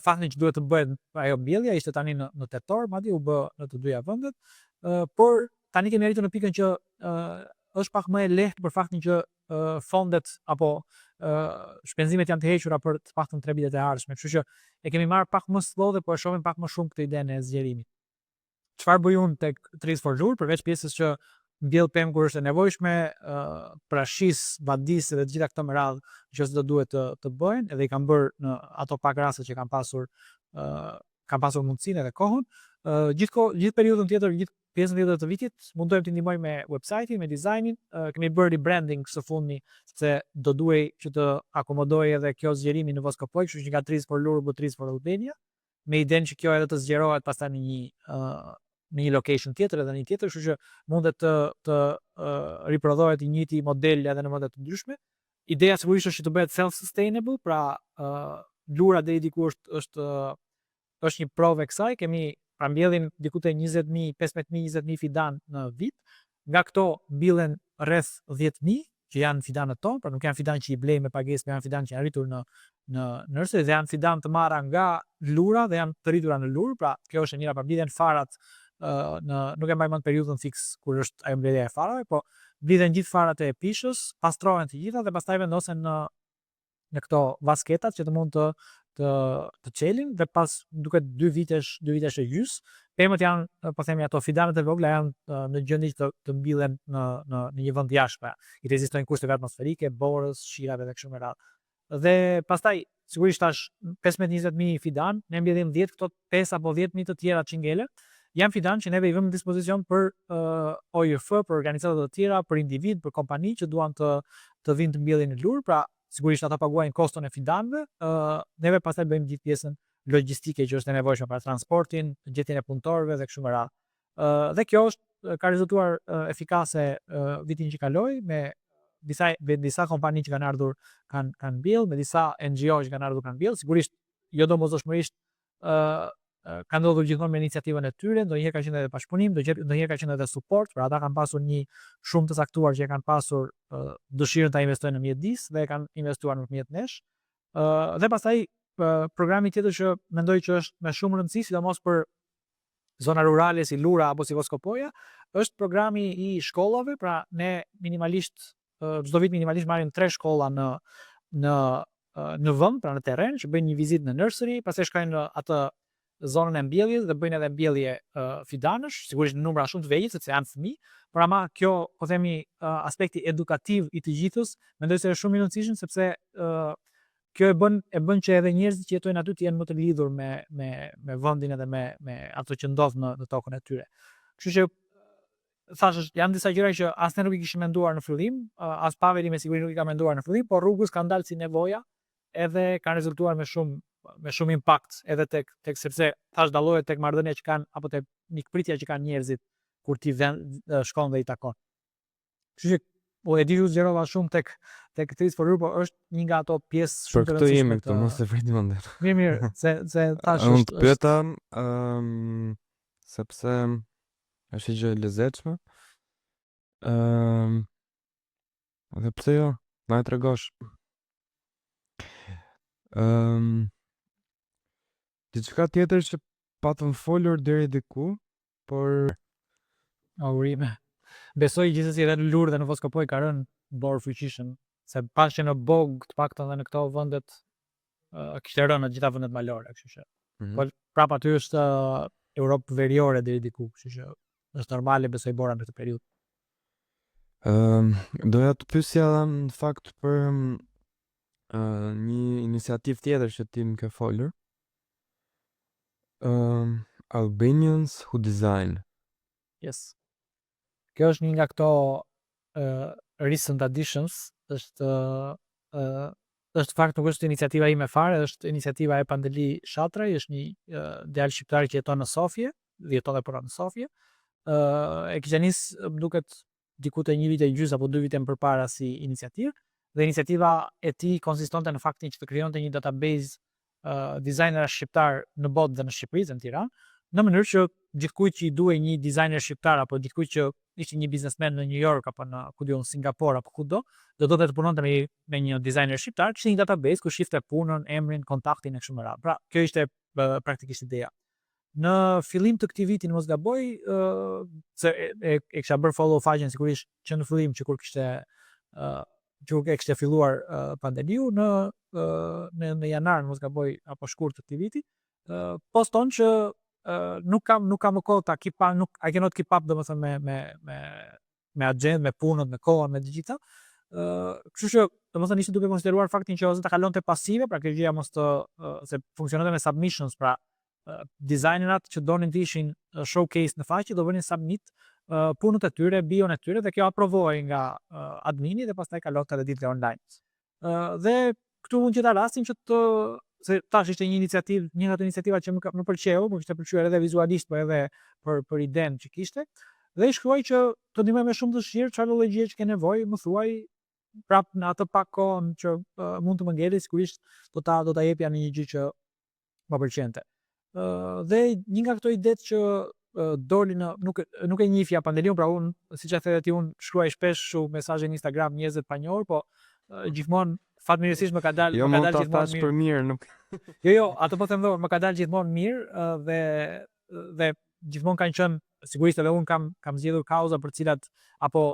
faktin që duhet të bëhet ajo mbjellja, ishte tani në tetor, madje u bë në të dyja vendet, por tani kemi arritur në pikën që është pak më e lehtë për faktin që fondet apo shpenzimet janë të hequra për të paktën 3 vitet e ardhshme, kështu që e kemi marrë pak më slow dhe po e shohim pak më shumë këtë idenë e zgjerimit. Çfarë bëj unë tek Trees for Lur, përveç pjesës që mbjell pemë kur është e nevojshme, prashis, vadis dhe të gjitha këto me radhë që do duhet të bëhen, edhe i kam bërë në ato pak raste që kam pasur mundësinë edhe kohën. Gjithë periudhën tjetër, gjithë pjesën tjetër të vitit, mundojmë të ndihmojmë me website-in, me dizajnin, kemi bërë rebranding së fundmi, sepse do duhej që të akomodoj edhe kjo zgjerimi në Voskopoj, kështu që nga Trees for Lur bë Trees for Albania, me idenë që kjo edhe të zgjerohet pastaj në një location tjetër edhe një tjetër, kështu që mundet të riprodhohet i njëjti model edhe në modet të ndryshme. Ideja sigurisht është që të bëhet self-sustainable, pra Lura deri diku është një provë e kësaj, kemi pra mbjellin diku te 15.000-20.000 fidan në vit, nga këto mbillen rreth 10.000 që janë fidanët tonë, pra nuk janë fidan që i blej me pagesë, por janë fidan që janë arritur në nërse dhe janë fidan të marra nga Lura dhe janë të rritura në Lurë, pra kjo është e njëra, pra blidhen farat nuk e mbaj mend periudhën fiks kur është ajo mbledhja e farave, po blidhen gjithë farat e pishës, pastrohen të gjitha dhe pastaj vendosen në këto vasketat që të mund të çelin dhe pas duket 2 vitesh e gjys, pemët janë, po themi, ato fidanet e vogla janë në gjendje që të mbillen në një vend jashtë, i rezistojnë kushteve atmosferike, borës, shirave dhe kështu me radhë. Dhe pastaj sigurisht tash 15-20.000 fidan, ne mbjellim 10 këto 5 apo 10.000 të tjera çingele. Janë fidan që neve i vëmë në dispozicion për OJF, për organizata të tjera, për individ, për kompani që duan të vinë të mbjellin në Lurë, pra sigurisht ata paguajnë koston e fidanëve, neve pastaj bëjmë gjithë pjesën logjistike që është e nevojshme për transportin, gjetjen e punëtorëve dhe kështu me radhë. Dhe kjo ka rezultuar efikase vitin që kaloi, me disa kompani që kanë ardhur kanë mbjell, me disa NGO që kanë ardhur kanë mbjell, sigurisht jo domosdoshmërisht ka ndodhur gjithmonë me iniciativën e tyre, ndonjëherë ka qenë edhe pashpunim, ndonjëherë ka qenë edhe suport, pra ata kanë pasur një shumë të saktuar që kanë pasur dëshirën ta investojnë në mjedis dhe kanë investuar nëpërmjet nesh. Dhe pastaj programi tjetër që mendoj që është me shumë rëndësi, sidomos për zona rurale si Lura apo si Voskopoja, është programi I shkollave, pra ne minimalisht çdo vit minimalisht marrim 3 shkolla në vend, pra në terren, që bëjnë një vizitë në nursery, pastaj shkojnë në atë zonën e mbjelljes dhe bëjnë edhe mbjellje fidanësh, sigurisht në numra shumë të vegjël sepse janë fëmijë, por ama kjo, po themi, aspekti edukativ I të gjithës, mendoj se është shumë I rëndësishëm sepse kjo e bën që edhe njerëzit që jetojnë aty të jenë më të lidhur me vendin edhe me ato që ndodh në tokën e tyre. Kështu që thash, janë disa gjëra që as ne nuk I kishim menduar në fillim, as Paveli me siguri nuk I ka menduar në fillim, por rrugës ka dalë si nevoja edhe kanë rezultuar me shumë impakt edhe tek sepse thash dallohet tek marrëdhënia që kanë apo tek mikpritja që kanë njerëzit kur ti shkon dhe I takon. Kështu që e di ju zgjerova shumë tek Trees for Europe, por është një nga ato pjesë shumë të rëndësishme. Për këtë jemi këtu, mos e vritim ëndër. Mirë, se tash Unë të pyeta sepse është një gjë e lezetshme. Dhe pse jo, na e tregosh. Diçka tjetër që patëm folur deri diku, por urime. Besoj gjithsesi edhe në Lurë dhe në Voskopoj ka rënë borë fuqishëm, se pashë në Bog të paktën dhe në këto vendet kishte rënë në gjitha vendet malore, kështu që. Po prapa aty është Europë veriore deri diku, kështu që është normale besoj bora në këtë periudhë. Doja të pyesja në fakt për një iniciativë tjetër që ti më ke folur. Albanians who design. Yes. Kjo është një nga këto recent additions, është fakt nuk është iniciativa ime fare, është iniciativa e Pandeli Shatraj, është një djalë shqiptar që jeton në Sofje, jeton dhe punon në Sofje. E kisha nis, më duket diku te 1 vit e gjys apo 2 vite më përpara si iniciativë, dhe iniciativa e tij konsistonte në faktin që të krijonte një database dizajnera shqiptar në botë dhe në Shqipëri dhe në Tiranë, në mënyrë që gjithkujt që I duhej një dizajner shqiptar apo gjithkujt që ishte një biznesmen në New York apo në Singapore apo kudo, do të punonte me një dizajner shqiptar, kishte një database ku shifte punën, emrin, kontaktin e kështu me radhë. Pra, kjo ishte praktikisht ideja. Në fillim të këtij viti, mos gaboj, se e kisha bërë follow faqen sigurisht që në fillim që kur kishte filluar pandemiu në janar, mos gaboj, apo shkurt të këtij viti, poston që nuk kam më kohë ta keep up, I cannot keep up domethënë me agjendën, me punën, me kohën, me të gjitha. Kështu që domethënë ishte duke konsideruar faktin që ose ta kalonte pasive, pra kjo gjëja mos të se funksiononte me submissions, pra dizajnerat që donin të ishin showcase në faqe do bënin submit punët e tyre, bion e tyre, dhe kjo aprovohej nga admini dhe pastaj kalonte edhe ditële online. Dhe këtu mund që ta rastin që se tash ishte një iniciativë, një nga ato iniciativat që më pëlqeu, më kishte pëlqyer edhe vizualisht, por edhe për idenë që kishte. Dhe I shkruaj që të ndihmoj me shumë dëshirë, çfarë do gjë që ke nevojë, më thuaj prap në atë pak kohë që mund të më ngeli, sigurisht do ta jepja në një gjë që më pëlqente. Dhe një nga këto idetë që doli nuk e njihja Pandeliun, pra unë, siç e the ti, unë shkruaj shpesh mesazhe në Instagram njerëzve të panjohur, po gjithmonë fatmirësisht më ka dalë gjithmonë mirë. Për mirë, nuk. Jo, ato po them dhe më ka dalë gjithmonë mirë dhe gjithmonë kanë qenë, sigurisht edhe unë kam zgjedhur kauza për cilat apo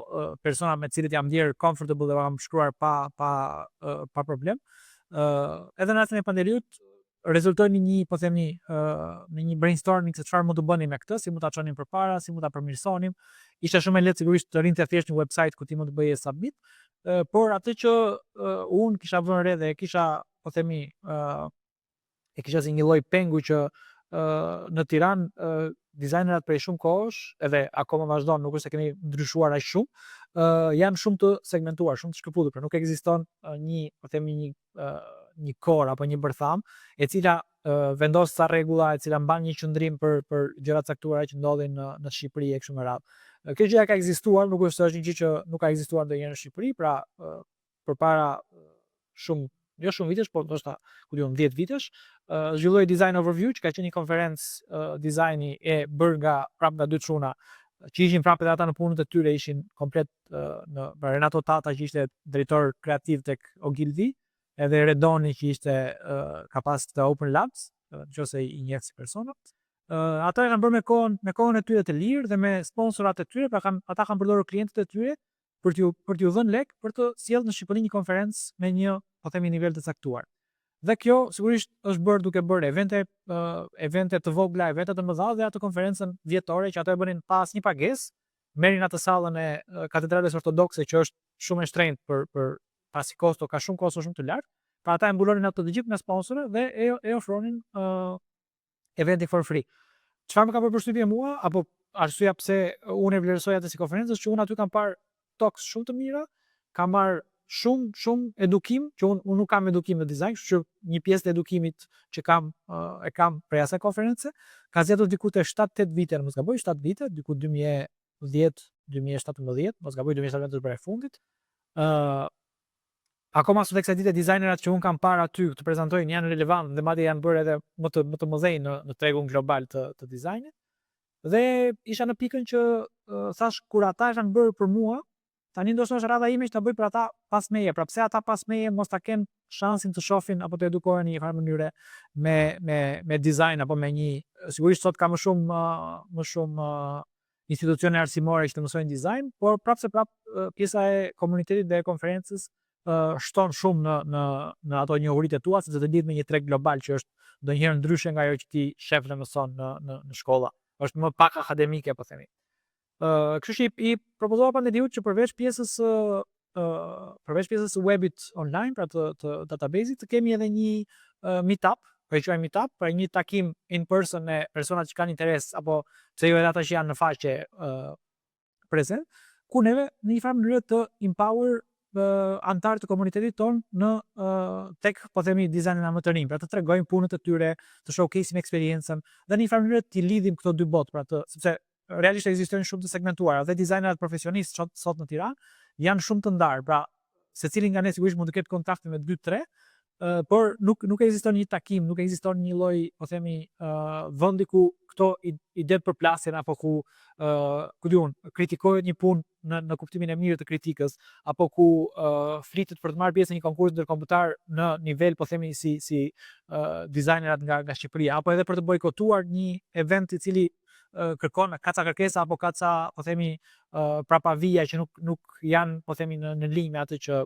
persona me të cilët jam ndier comfortable dhe kam shkruar pa problem. Edhe në rastin e Pandeliut rezultoi në një, po themi, në një brainstorming se çfarë mund të bënim me këtë, si mund ta çonim përpara, si mund ta përmirësonim. Ishte shumë e lehtë sigurisht të rinte thjesht një website ku ti mund të bëje submit, por atë që unë kisha vënë re dhe kisha, po themi, e kisha si një lloj pengu që në Tiranë dizajnerat prej shumë kohësh, edhe akoma vazhdon, nuk është se kemi ndryshuar aq shumë, janë shumë të segmentuar, shumë të shkëputur, pra nuk ekziston po themi një kor apo një bërtham e cila vendos sa rregulla, e cila mban një qëndrim për gjëra të caktuara që ndodhin në Shqipëri e kështu me radhë. Kjo gjë ka ekzistuar, nuk është një gjë që nuk ka ekzistuar ndonjëherë në Shqipëri, pra përpara shumë jo shumë vitesh, por ndoshta ku diun 10 vitesh, zhvilloi Design Overview, që ka qenë një konferencë dizajni e bërë nga dy çuna që ishin prapë edhe ata në punët e tyre, ishin komplet pra Renato Tata që ishte drejtor kreativ tek Ogilvy, edhe Redoni që ishte ka pas të Open Labs, nëse i njeh si persona. Ata e kanë bërë me kohën e tyre të lirë dhe me sponsorat e tyre, pra ata kanë përdorur klientët e tyre për t'ju dhënë lek për të sjellë në Shqipëri një konferencë me një, po themi, nivel të caktuar. Dhe kjo sigurisht është bërë duke bërë evente të vogla, evente të mëdha, dhe atë konferencën vjetore që ato e bënin pa asnjë pagesë, merrin atë sallën e katedrales ortodokse që është shumë e shtrenjtë për pasi kosto ka shumë kosto shumë të lartë. Pra ata e mbulonin ato të gjithë me sponsorë dhe e ofronin eventin for free. Çfarë më ka bërë përshtypje mua, apo arsyeja pse unë e vlerësoj atë si konferencë, është që unë aty kam parë talks shumë të mira, kam marrë shumë edukim, që unë nuk kam edukim në dizajn, kështu që një pjesë të edukimit që e kam prej asaj konference, ka zgjatur diku te 7-8 vite, mos gaboj 7 vite, diku 2010, 2017, mos gaboj 2017 është për e fundit. Akoma sot kësaj dite dizajnerat që unë kam parë aty të prezantojnë janë relevant dhe madje janë bërë edhe më të mëdhenj në tregun global të dizajnit. Dhe isha në pikën që thash, kur ata kanë bërë për mua, tani ndoshta është rradha ime që ta bëj për ata pas meje. Pra pse ata pas meje mos ta kenë shansin të shohin apo të edukohen në një farë mënyre me dizajn apo me një, sigurisht sot ka më shumë institucione arsimore që të mësojnë dizajn, por prapse pjesa e komunitetit dhe e konferencës shton shumë në ato njohuritë tua, sepse të lidh me një treg global që është ndonjëherë ndryshe nga ajo që ti shef dhe mëson në shkolla. Është më pak akademike, po themi. Kështu që i propozova Pandeliut që përveç pjesës së webit online, pra të database-it, të kemi edhe një meetup, po e quajmë meetup, pra një takim in person me personat që kanë interes, apo pse jo edhe ata që janë në faqe prezent, ku neve në një farë mënyrë të empower antarë të komunitetit tonë tek, po themi, dizajnin amatërim, pra të tregojmë punët e tyre, të showcase-im eksperiencën, dhe në një farë mënyrë të lidhim këto dy botë, pra sepse realisht ekzistojnë shumë të segmentuara, dhe dizajnerat profesionistë sot në Tiranë janë shumë të ndarë, pra secili nga ne sigurisht mund të ketë kontakte me 2-3, por nuk ekziston një takim, nuk ekziston një lloj, po themi, vendi ku këto idet përplasen, apo ku diun, kritikohet një punë në kuptimin e mirë të kritikës, apo ku flitet për të marrë pjesë në një konkurs ndërkombëtar në nivel, po themi, si dizajnerat nga Shqipëria, apo edhe për të bojkotuar një event i cili kërkon kaca kërkesa apo kaca, po themi, prapavija që nuk janë, po themi, në linjë me atë që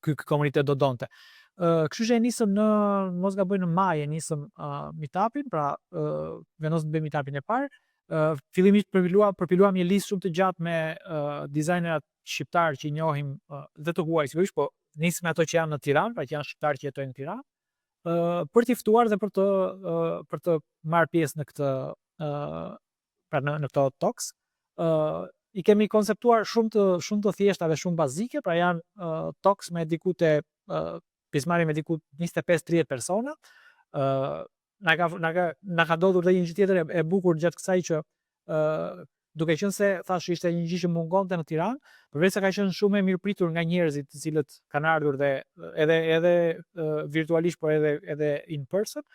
ky komunitet do donte. Kështu që e nisëm mos gaboj në maj, e nisëm meetupin, pra vendos të bëjmë meetupin e parë. Fillimisht përpiluam një listë shumë të gjatë me dizajnerat shqiptar që i njohim dhe të huaj sigurisht, po nisëm me ato që janë në Tiranë, pra që janë shqiptar që jetojnë në Tiranë, për t'i ftuar dhe për të marrë pjesë në këtë pra në këto talks. I kemi konceptuar shumë të thjeshta dhe shumë bazike, pra janë talks me diku te pjesëmarrje me diku 25-30 persona. Na ka ndodhur dhe një gjë tjetër e bukur gjatë kësaj që duke qenë se thash ishte një gjë që mungonte në Tiranë, përveç se ka qenë shumë e mirëpritur nga njerëzit të cilët kanë ardhur dhe edhe virtualisht, por edhe in person,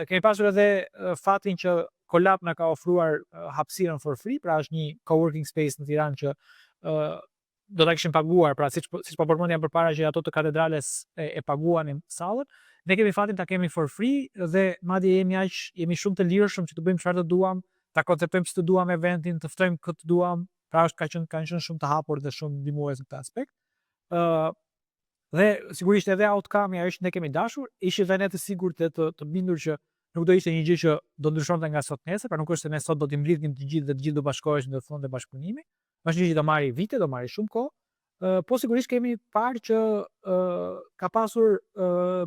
kemi pasur edhe fatin që Collab na ka ofruar hapësirën for free, pra është një coworking space në Tiranë që do ta kishin paguar, pra siç po përmendja përpara që ato të katedrales e paguanin sallën, ne kemi fatin ta kemi for free dhe madje jemi shumë të lirshëm që të bëjmë çfarë të duam, ta konceptojmë si të duam eventin, të ftojmë këtë duam, pra kanë qenë shumë të hapur dhe shumë ndihmues në këtë aspekt. Dhe sigurisht edhe outcome ajo që ne kemi dashur, ishte dhe ne të sigurt dhe të bindur që nuk do ishte një gjë që do ndryshonte nga sot nesër, pra nuk është se ne sot do t'i mbledhim të gjithë dhe të gjithë do bashkoheshin dhe të thonë bashkëpunimi. Është një gjë që do marri vite, do marri shumë kohë. Po sigurisht kemi parë që ka pasur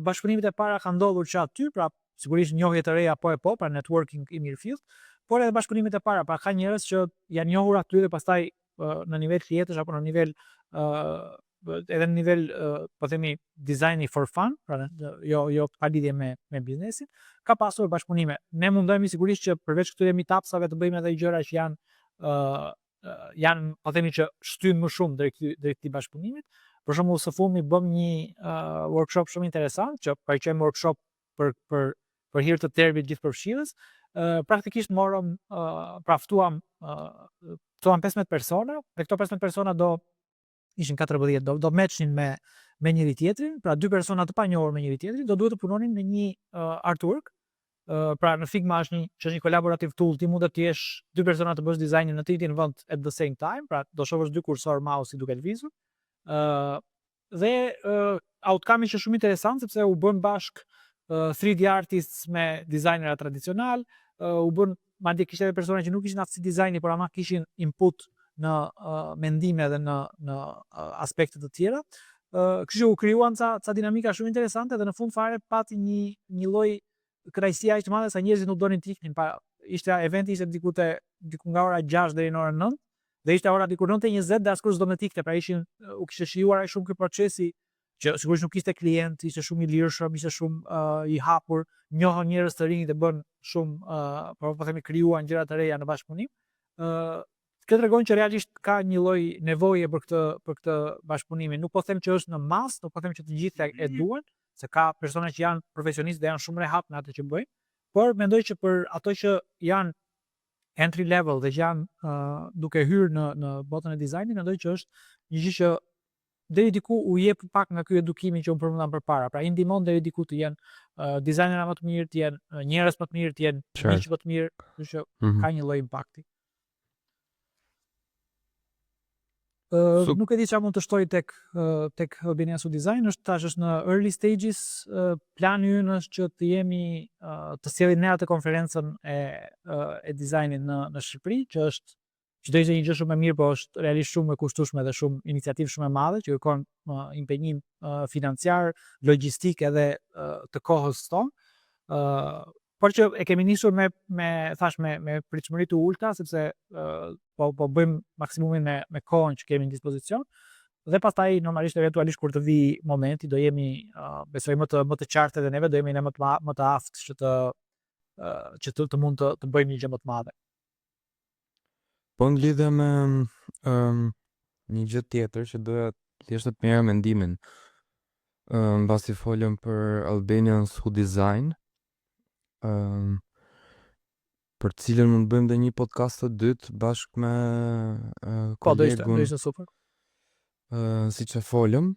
bashkëpunimet e para kanë ndodhur që aty, pra sigurisht njohje të reja po, pra networking i mirëfillt, por edhe bashkëpunimet e para, pra ka njerëz që janë njohur aty dhe pastaj në nivel klientësh apo në nivel edhe në nivel, po themi, dizajni for fun, pra jo pa lidhje me biznesin, ka pasur bashkëpunime. Ne mundohemi sigurisht që përveç këtyre meetupsave të bëjmë edhe gjëra që janë, po themi, që shtyjnë më shumë drejt këtij bashkëpunimit. Për shembull së fundmi bëm një workshop shumë interesant që paraqojmë workshop për hir të termit gjithëpërfshirës. Praktikisht morëm ftuam 15 persona, dhe këto 15 persona ishin 14, do matchnin me njëri tjetrin, pra 2 persona të panjohur me njëri tjetrin, do duhet të punonin në një artwork. Pra në Figma që është një collaborative tool, ti mund të jesh 2 persona të bësh dizajnin në të njëjtin vend at the same time, pra do shohësh 2 kursor mouse duke lëvizur. Dhe outcome që shumë interesant sepse u bën bashk 3D artists me dizajnera tradicional, u bën madje kishte edhe persona që nuk ishin aftësi dizajni, por ama kishin input në mendime dhe në aspekte të tjera. Kështu që u krijuan ca dinamika shumë interesante dhe në fund fare pati një lloj kënaqësia aq të madhe sa njerëzit nuk donin të iknin. Eventi ishte diku nga ora 6 deri në orën 9 dhe ishte ora diku 9:20 dhe askush s'do me tikte, pra u kishte shijuar aq shumë ky procesi që sigurisht nuk ishte klient, ishte shumë i lirshëm, ishte shumë i hapur, njohën njerëz të rinj dhe bën shumë po themi krijuan gjëra të reja në bashkëpunim. Kjo tregon që realisht ka një lloj nevoje për këtë bashkëpunimi. Nuk po them që është në mas, nuk po them që të gjithë e duan, se ka persona që janë profesionistë dhe janë shumë rehat në atë që bëjnë, por mendoj që për ato që janë entry level dhe që janë duke hyrë në botën e dizajnit, mendoj që është një gjë që deri diku u jep pak nga ky edukimi që unë përmenda përpara. Pra i ndihmon deri diku të jenë dizajnera më të mirë, të jenë njerëz më të mirë, të jenë miq më të mirë, kështu që ka një lloj impakti. Nuk e di çfarë mund të shtoj tek Albaniasu Design, është në early stages. Plani ynë është që të jemi të sjellim ne atë konferencën e dizajnit në Shqipëri, që është që do ishte një gjë shumë e mirë, po është realisht shumë e kushtueshme dhe shumë iniciativë shumë e madhe që kërkon impenjim financiar, logjistik edhe të kohës tonë. Por që e kemi nisur me pritshmëri të ulta, sepse po bëjmë maksimumin me kohën që kemi në dispozicion, dhe pastaj normalisht eventualisht kur të vi momenti do jemi besoj më të qartë edhe neve, do jemi ne më të aftë që të mund të bëjmë një gjë më të madhe. Po në lidhje me një gjë tjetër që doja thjesht të merra mendimin, mbasi folëm për Albaniansu Design, për cilën mund bëjmë dhe një podcast të dytë bashkë me kolegun. Do ishte super. Siç e folëm,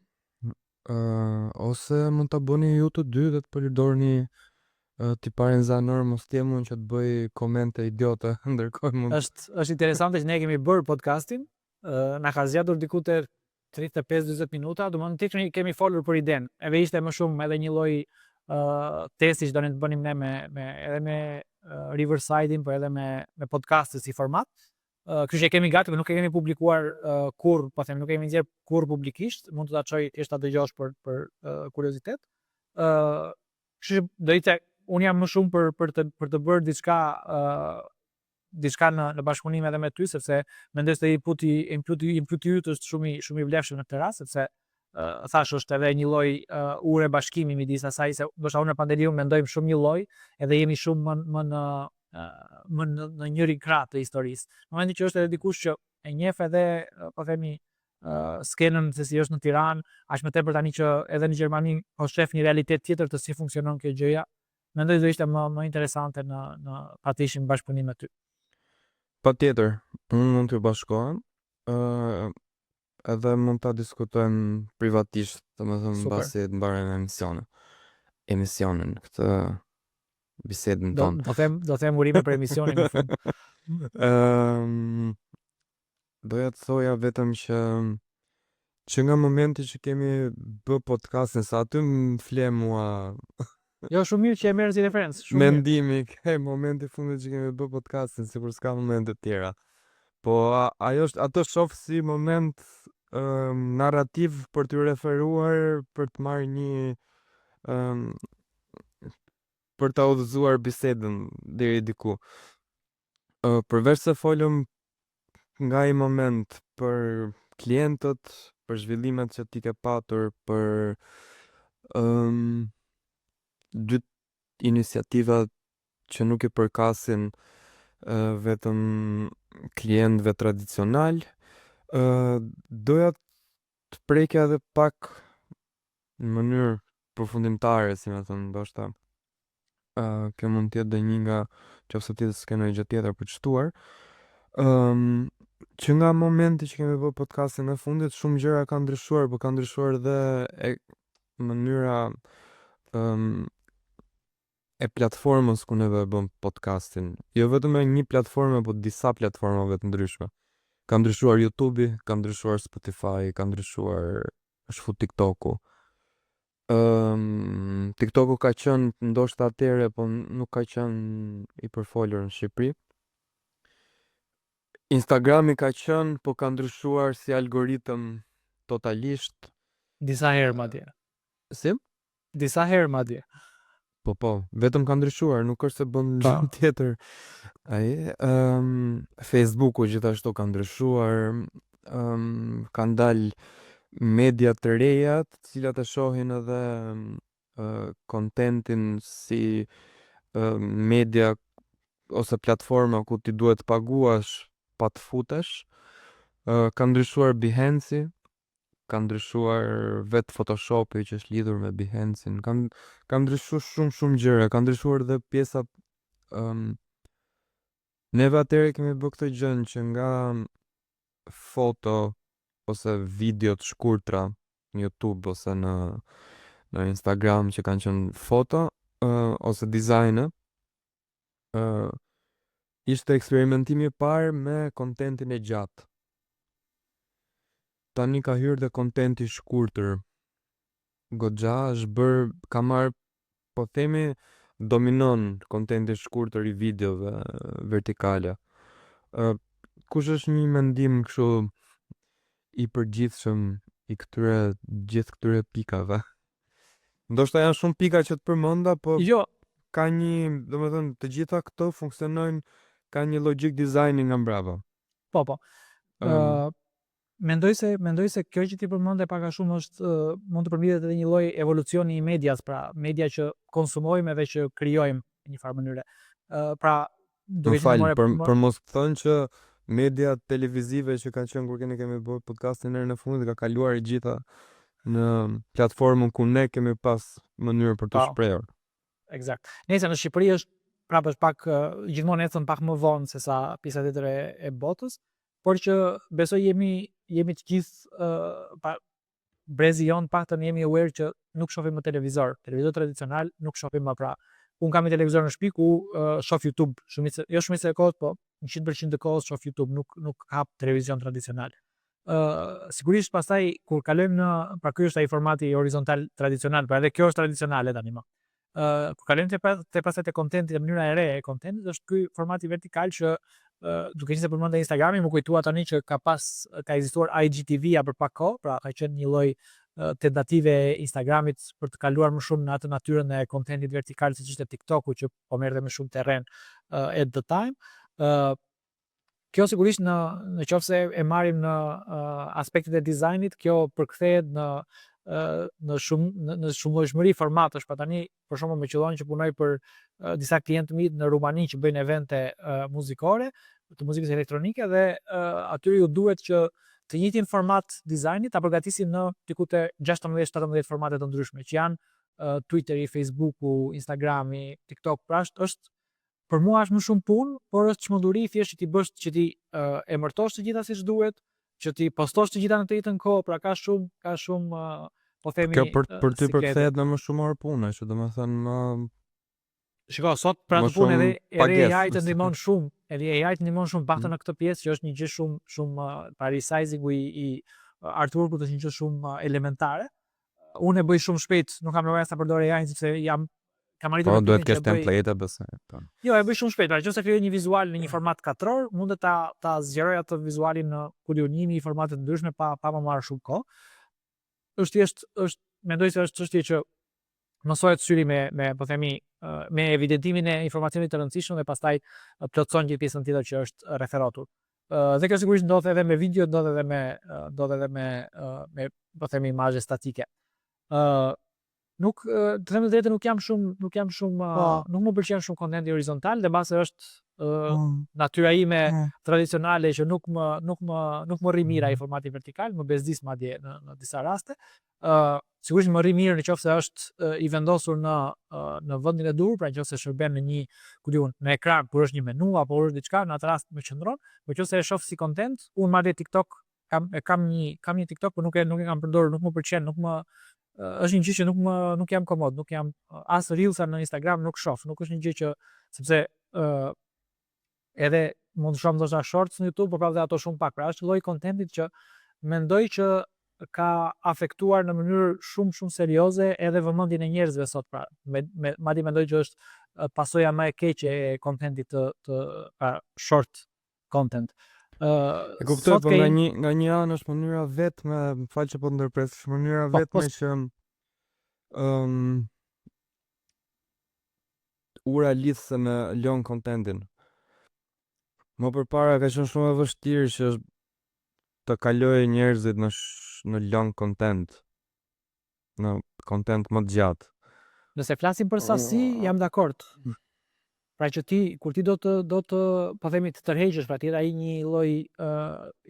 ose mund ta bëni ju të dy dhe të përdorni tiparen zanor, mos t'jemun që të bëj komente idiote, ndërkohë mund... është interesante që ne kemi bërë podcastin, na ka zgjatur diku te 35-40 minuta, domethënë kemi folur për idenë, edhe ishte më shumë edhe një lloj testi që donin të bënim ne edhe me Riverside-in, por edhe me podcastin si format. Kështu që kemi gati, por nuk e kemi publikuar kurrë, po them, nuk e kemi nxjerr kurrë publikisht, mund të ta çoj thjesht ta dëgjosh për kuriozitet. Kështu që do ishte unë jam më shumë për të bërë diçka në bashkëpunim edhe me ty, sepse mendoj se inputi yt është shumë i vlefshëm në këtë rast, sepse thash është edhe një lloj ure bashkimi midis asaj, se ndoshta unë e Pandeliu mendojmë shumë një lloj, edhe jemi shumë më në njëri krah të historisë. Në momentin që është edhe dikush që e njeh edhe po themi skenën se si është në Tiranë, aq më tepër tani që edhe në Gjermani po shef një realitet tjetër të si funksionon kjo gjëja, mendoj do ishte më interesante në të ishim bashkëpunim me ty. Patjetër, unë mund të bashkohem, edhe mund ta diskutojmë privatisht, domethënë mbasi të mbarojmë emisionin këtë bisedën tonë. Do them urime për emisionin në fund. Doja të thoja vetëm që nga momenti që kemi bë podcastin, sa aty më fle mua jo, shumë mirë që e merr si referencë. Mendimi, momenti fundit që kemi bë podcastin, sikur s'ka momente të tjera. Po ato shoh si moment narrativ për të referuar, për të marrë një për ta udhëzuar bisedën deri diku. Përveç se folëm nga i moment për klientët, për zhvillimet që ti ke patur, për dy iniciativa që nuk i përkasin vetëm klientëve tradicional, doja të prekja edhe pak në mënyrë përfundimtare, si më thënë, ndoshta kjo mund të jetë dhe një nga nëse ti s'ke ndonjë gjë tjetër për të shtuar. Që nga momenti që kemi bërë podcastin e fundit, shumë gjëra kanë ndryshuar, por ka ndryshuar dhe mënyra e platformës ku neve bëm podcastin. Jo vetëm e një platforme, por disa platformave të ndryshme. Ka ndryshuar YouTube-i, ka ndryshuar Spotify, ka ndryshuar është fut TikTok-u. TikTok-u ka qenë ndoshta atëre, po nuk ka qenë i përfolur në Shqipëri. Instagrami ka qenë, po ka ndryshuar si algoritëm totalisht. Disa herë madje. Si? Disa herë madje. Po, vetëm ka ndryshuar, nuk është se bën gjë tjetër. Facebooku gjithashtu ka ndryshuar, kanë dalë media të reja, të cilat e shohin edhe kontentin si media ose platforma ku ti duhet të paguash pa të futesh. Ka ndryshuar Behance-i, ka ndryshuar vetë Photoshopi që është lidhur me Behance-in. Ka ndryshuar shumë gjëra, ka ndryshuar dhe pjesa neve atëre kemi bërë këtë gjën që nga foto ose video të shkurtra në YouTube ose në Instagram që kanë qenë foto ose dizajne, ishte eksperimentimi i parë me kontentin e gjatë. Tani ka hyrë dhe kontenti shkurtër. Goxha është bërë, ka marrë, po themi, dominon kontenti shkurtër i videove vertikale. Kush është një mendim kështu i përgjithshëm i gjithë këtyre pikave? Ndoshta janë shumë pika që të përmenda, po Jo, ka një, domethënë, të gjitha këto funksionojnë, ka një logic designi nga mbrapa. po. Mendoj se kjo që ti përmende pak a shumë është mund të përmbitet edhe një lloj evolucioni i medias, pra media që konsumojmë edhe që krijojmë në një farë mënyre. Pra Më falë, për mos thënë që media televizive që kanë qenë kur kemi bërë podcastin herën e fundit ka kaluar i gjitha në platformën ku ne kemi pas mënyrë për të shprehur. Eksakt. Nëse në Shqipëri është prapë është pak gjithmonë ecën pak më vonë se sa pjesa tjetër e botës, por që besoj jemi të gjithë brezi jon paktën jemi aware që nuk shohim më televizor tradicional, nuk shohim më pra. Unë kam një televizor në shtëpi ku shoh YouTube, shumicë e kohës, po 100% të kohës shoh YouTube, nuk hap televizion tradicional. Sigurisht pastaj kur kalojmë në, pra ky është ai formati horizontal tradicional, pra edhe kjo është tradicionale tani më. Kur kalojmë te pastaj te kontenti, te mënyra e re e kontentit, është ky formati vertikal që duke qenë se përmendë Instagrami, më kujtua tani që ka ekzistuar IGTV-a për pak kohë, pra ka qenë një lloj tentative e Instagramit për të kaluar më shumë në atë natyrën e kontentit vertikal siç ishte TikToku që po merrte më shumë terren at the time. Kjo sigurisht në qofse e marrim në aspektet e dizajnit, kjo përkthehet në shumëllojshmëri formatash. Pa tani për shembull me qellon që punoj për disa klientë të mi në Rumani që bëjnë evente muzikore, të muzikës elektronike, dhe aty ju duhet që të njëjtin format dizajni ta përgatisin në diku te 16-17 formate të ndryshme, që janë Twitteri, Facebooku, Instagrami, TikTok. Pra është për mua është më shumë punë, por është çmenduri thjesht që ti emërtosh të gjitha siç duhet, që ti postosh të gjitha në të njëjtën kohë, pra ka shumë po themi kjo për ty përkthehet në më shumë orë pune, që domethënë më shiko, sot për atë punë edhe AI të ndihmon shumë, paktën në këtë pjesë që është një gjë shumë para resizing-u i artworkut, është një gjë shumë elementare. Unë e bëj shumë shpejt, nuk kam nevojë sa përdor AI sepse kam arritur në duhet kesh template besoj. Jo, e bëj shumë shpejt. Pra nëse krijoj një vizual në një format katror, mund ta zgjeroj atë vizualin në kulionimi i formate të ndryshme pa më marrë shumë kohë. Mendoj se është çështje që mësohet syri me po themi me evidentimin e informacionit të rëndësishëm dhe pastaj plotson gjithë pjesën tjetër që është referotur. Dhe kjo sigurisht ndodh edhe me video, ndodh edhe me po themi imazhe statike. Nuk të them të drejtën nuk më pëlqen shumë kontenti horizontal, dhe mbase është natyra ime tradicionale që nuk më rri mirë ai formati vertikal, më bezdis madje në disa raste. Sigurisht më rri mirë nëse është i vendosur në vendin e duhur, pra nëse shërben në një, ku diun, në ekran kur është një menu apo është diçka, në atë rast më qëndron, por nëse e shoh si kontent, unë madje TikTok kam një TikTok, por nuk e kam përdorur, nuk më pëlqen, është një gjë që nuk jam komod, nuk jam as Reelsa në Instagram nuk shoh, nuk është një gjë që, sepse edhe mund të shoh ndoshta shorts në YouTube, por prapë ato shumë pak. Pra është lloj kontentit që mendoj që ka afektuar në mënyrë shumë serioze edhe vëmendjen e njerëzve sot, pra madje mendoj që është pasoja më e keqe e kontentit të short content. E kuptoj, po nga një anë është mënyra vetme, më fal që po ndërpres, është mënyra vetme që ura lidh se me lën kontentin. Më përpara ka qenë shumë e vështirë që të kalojë njerëzit në lën kontent, në kontent më të gjatë. Nëse flasim për sasi, jam dakord. Pra që ti, kur ti do të po themi të tërheqësh, pra ti ai një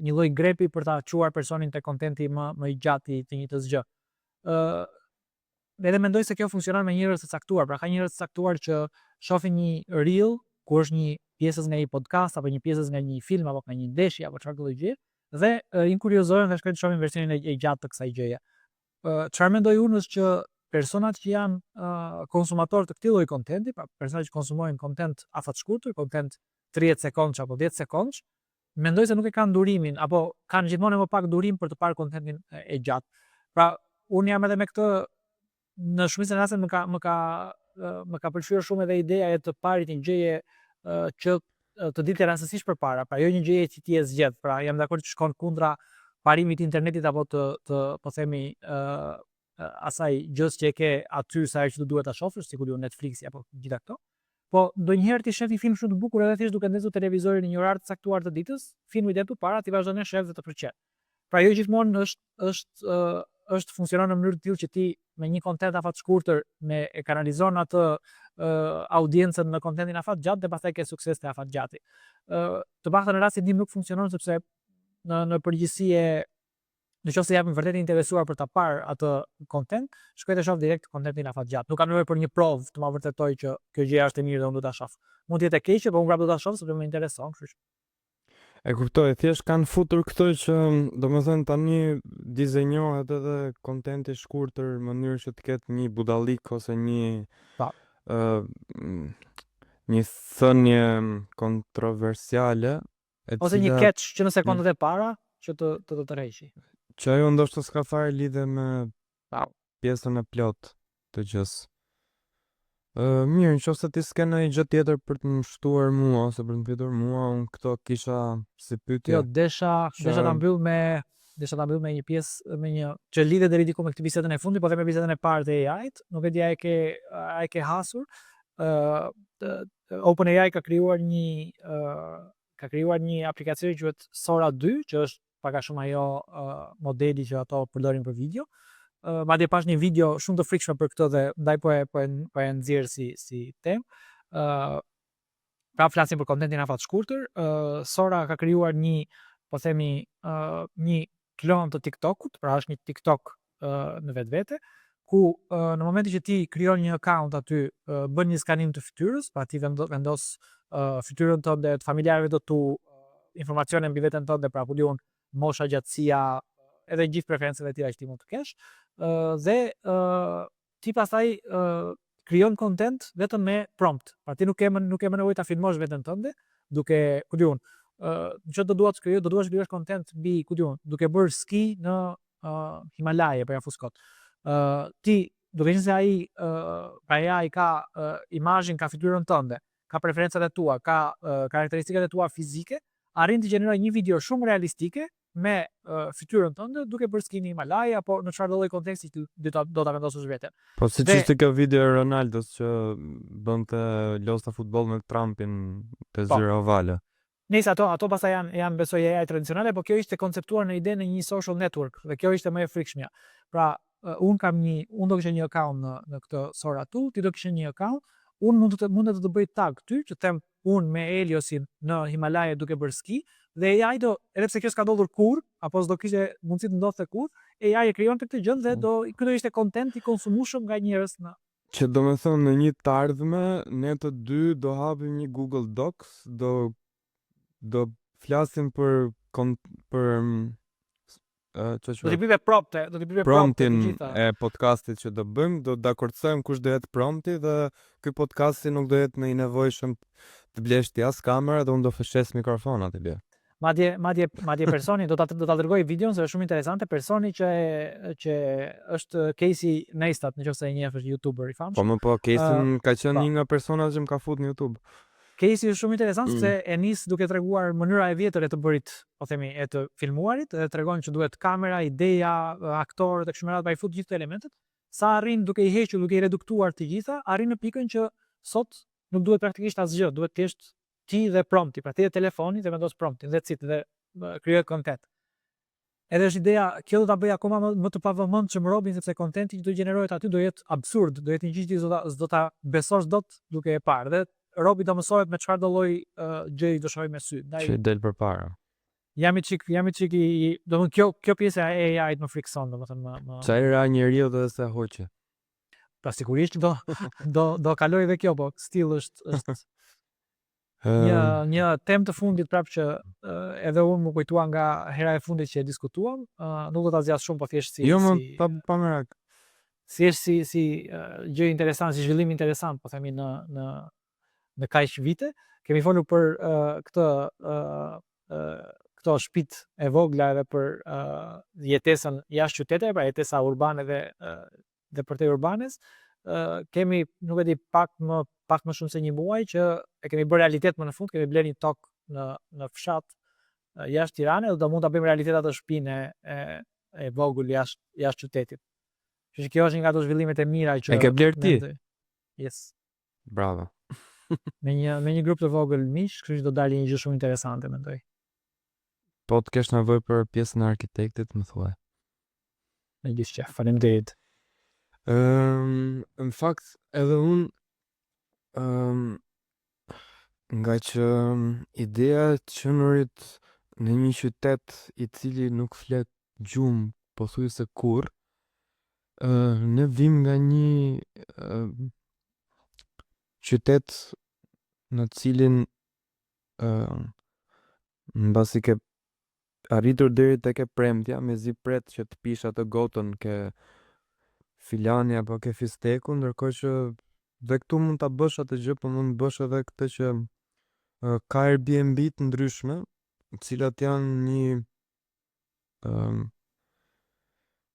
lloj grepi për ta çuar personin te kontenti më i gjatë i të njëjtës gjë. Edhe mendoj se kjo funksionon me njerëz të caktuar, pra ka njerëz të caktuar që shohin një reel ku është një pjesës nga një podcast apo një pjesës nga një film apo nga një ndeshje apo çfarë do të gjë, dhe inkuriozohen dhe shkojnë të shohin versionin e gjatë të kësaj gjëje. Çfarë mendoj unë është që personat që janë konsumatorë të këtij lloji kontenti, pra personat që konsumojnë kontent afatshkurtër, kontent 30 sekondësh apo 10 sekondësh, mendoj se nuk e kanë durimin, apo kanë gjithmonë më pak durim për të parë kontentin e gjatë. Pra unë jam edhe me këtë, në shumicën e rasteve më ka pëlqyer shumë edhe ideja e të parit një gjëje që të ditë rastësisht përpara, pra jo një gjëje që ti e zgjedh, pra jam dakord që shkon kundra parimit të internetit apo të po themi asaj gjës që e ke aty sa herë që duhet ta shohësh, sikur ju Netflixi apo gjitha këto. Po ndonjëherë ti shef një film shumë të bukur edhe thjesht duke ndezur televizorin në një orar të caktuar të ditës, filmi i përpara ti vazhdon të shef dhe të pëlqen. Pra jo gjithmonë është funksionon në mënyrë të tillë që ti me një kontent afatshkurtër e kanalizon atë audiencën në kontentin afatgjatë dhe pastaj ke sukses te afatgjati. Të paktën në rastin tim nuk funksionon sepse në përgjithësi nëse jam vërtet i interesuar për ta parë atë kontent, shkoj të shoh direkt kontentin afatgjatë. Nuk kam nevojë për një provë të ma vërtetoj që kjo gjë është e mirë dhe unë do ta shoh. Mund të jetë e keqe, por unë prapë do ta shoh sepse më intereson, kështu që. E kuptoj, thjesht kanë futur këtë që domethënë tani dizenjohet edhe kontenti shkurtër në mënyrë që të ketë një budallik ose një thënie kontroversiale, ose një catch që në sekondat e para që të tërheqi. Që ajo ndoshta s'ka fare lidhje me pjesën e plot të gjës. Mirë, nëse ti s'ke ndonjë gjë tjetër për të më shtuar mua ose për të pyetur mua, unë këto kisha si pyetje. Jo, desha ta mbyll me një pjesë që lidhet deri diku me këtë bisedën e fundit, po them me bisedën e parë të AI-t, nuk e di a e ke hasur. OpenAI ka krijuar një aplikacion që quhet Sora 2, që është pak a shumë ajo modeli që ato përdorin për video. Madje pash një video shumë të frikshme për këtë dhe ndaj po e nxjerr si temë. Pra flasim për kontentin afatshkurtër. Sora ka krijuar një klon të TikTokut, pra është një TikTok në vetvete, ku në momentin që ti krijon një account aty, bën një skanim të fytyrës, pra ti vendos fytyrën tënde, të familjarëve të tu, informacione mbi veten tënde, pra ku diun mosha, gjatësia, edhe gjithë preferencët e tjera që ti mund të kesh, dhe ti pastaj krijon kontent vetëm me prompt. Pra ti nuk ke më nevojë ta filmosh veten tënde, duke, ku diun, që do duash krijosh kontent mbi, ku diun, duke bërë ski në Himalaje për Jafuskot. Ti duke qenë se ai ka imazhin, ka fytyrën tënde, ka preferencat e tua, ka karakteristikat e tua fizike, arrin të gjeneroj një video shumë realistike me fytyrën tënde duke bërë ski në Himalaje apo në çfarëdo lloj konteksti që do ta vendosësh veten. Po siç ishte kjo video e Ronaldos që bënte losta futboll me Trumpin te zyra ovale. Nëse ato pastaj janë besoj AI tradicionale, por kjo ishte konceptuar në idenë e një social network dhe kjo ishte më e frikshmja. Pra unë do kishe një account në këtë Sora Tool, ti do kishe një account, unë mund të bëj tag ty që them unë me Eliosin në Himalaje duke bërë ski, dhe AI do, edhe pse kjo s'ka ndodhur kurrë, apo s'do kishte mundësi të ndodhte kurrë, AI e krijonte këtë gjë dhe ky do ishte content i konsumueshëm nga njerëz në. Që do me thonë në një të ardhme, ne të dy do hapim një Google Docs, do flasim për Do t'i bëjmë prompte, do t'i bëjmë promptin të gjitha. e podcastit që do bëjmë, do dakordësojmë kush do jetë prompti dhe ky podcasti nuk do jetë më i nevojshëm të blesh ti as kamera dhe unë do fshes mikrofonat i bie. Madje personi do ta dërgoj videon se është shumë interesante, personi që është Casey Neistat, nëse e njeh, është YouTuber i famshëm. Po Casey ka qenë një nga personat që më ka futur në YouTube. Casey është shumë interesant se e nis duke treguar mënyra e vjetër e të bërit, po themi, e të filmuarit, dhe tregon që duhet kamera, ideja, aktorët e kështu me radhë, pa i fut gjithë elementet, sa arrin duke i hequr, duke i reduktuar të gjitha, arrin në pikën që sot nuk duhet praktikisht asgjë, duhet thjesht ti dhe prompti, pra ti dhe telefoni dhe vendos promptin, that's it, dhe krijoj content. Edhe është ideja, kjo do ta bëj akoma më të pavëmendshëm Robin, sepse kontenti që do gjenerohet aty do jetë absurd, do jetë një gjë që s'do ta besosh dot duke e parë. Dhe Robi do mësohet me çfarë do lloj gjëj do shohim me sy. Që del përpara. Jam i çik domethënë kjo pjesa e AI-t më frikson, domethënë më. Çfarë ra njeriu dhe se hoqe. Pra sigurisht do kaloj edhe kjo, po still është një temë të fundit prapë që edhe unë më kujtua nga hera e fundit që e diskutuam, nuk do ta zgjas shumë, po thjesht si pa merak. Si gjë interesante, si zhvillim interesant, po themi në kaq vite. Kemi folur për këto shtëpitë e vogla edhe për jetesën jashtë qyteteve, pra jetesa urbane dhe përtej urbanes. Kemi, nuk e di, pak më shumë se një muaj që e kemi bërë realitet më në fund, kemi blerë një tokë në fshat jashtë Tiranës, dhe do mund ta bëjmë realitet atë shtëpinë e vogël jashtë qytetit. Kështu që kjo është një nga ato zhvillimet e mira që e ke blerë ti? Yes. Bravo. me një grup të vogël mish, kështu që do dalë një gjë shumë interesante, mendoj. Po të kesh nevojë për pjesën e arkitektit, më thuaj. Me gjithë qef, faleminderit. Në fakt edhe unë nga që ideja e qenurit në një qytet i cili nuk flet gjumë pothuajse kurrë, ne vim nga një qytet në cilin mbasi ke arritur deri tek e premtja, mezi pret që të pish atë gotën ke filani apo ke fisteku, ndërkohë që dhe këtu mund ta bësh atë gjë, po mund të bësh edhe këtë që ka Airbnb të ndryshme, të cilat janë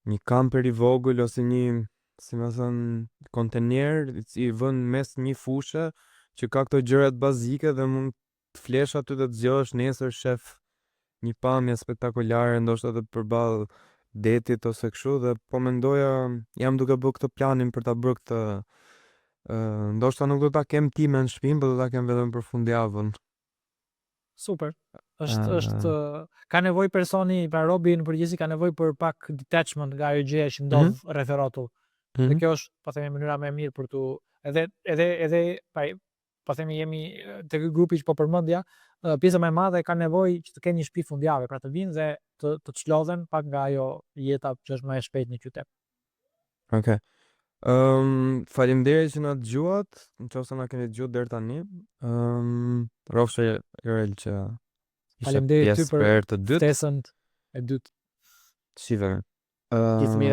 një kamper i vogël ose një, si më thënë, kontener i vën mes një fushë që ka këto gjërat bazike dhe mund të flesh aty dhe të zgjohesh nesër shef një pamje spektakolare, ndoshta edhe përballë detit ose kështu, dhe po mendoja, jam duke bërë këtë planin për ta bërë këtë, ndoshta nuk do ta kem time në shtëpinë, por do ta kem vetëm për fundjavën. Super. Është ka nevojë personi, pra Robi në përgjithësi ka nevojë për pak detachment nga ajo gjëja që ndodh rreth rrotull. Dhe kjo është, po themi, mënyra më e mirë për tu edhe po themi jemi te ky grupi që po përmendja, pjesa më e madhe ka nevojë që të kenë një shtëpi fundjavë, pra të vinë dhe të çlodhen pak nga ajo jeta që është më e shpejtë në qytet. Okej. Faleminderit që na dëgjuat, nëse na keni dëgjuar deri tani. Rrofshë Jorel që faleminderit ty për të dytë. ftesën e dytë. Shive. Gjithë mirë.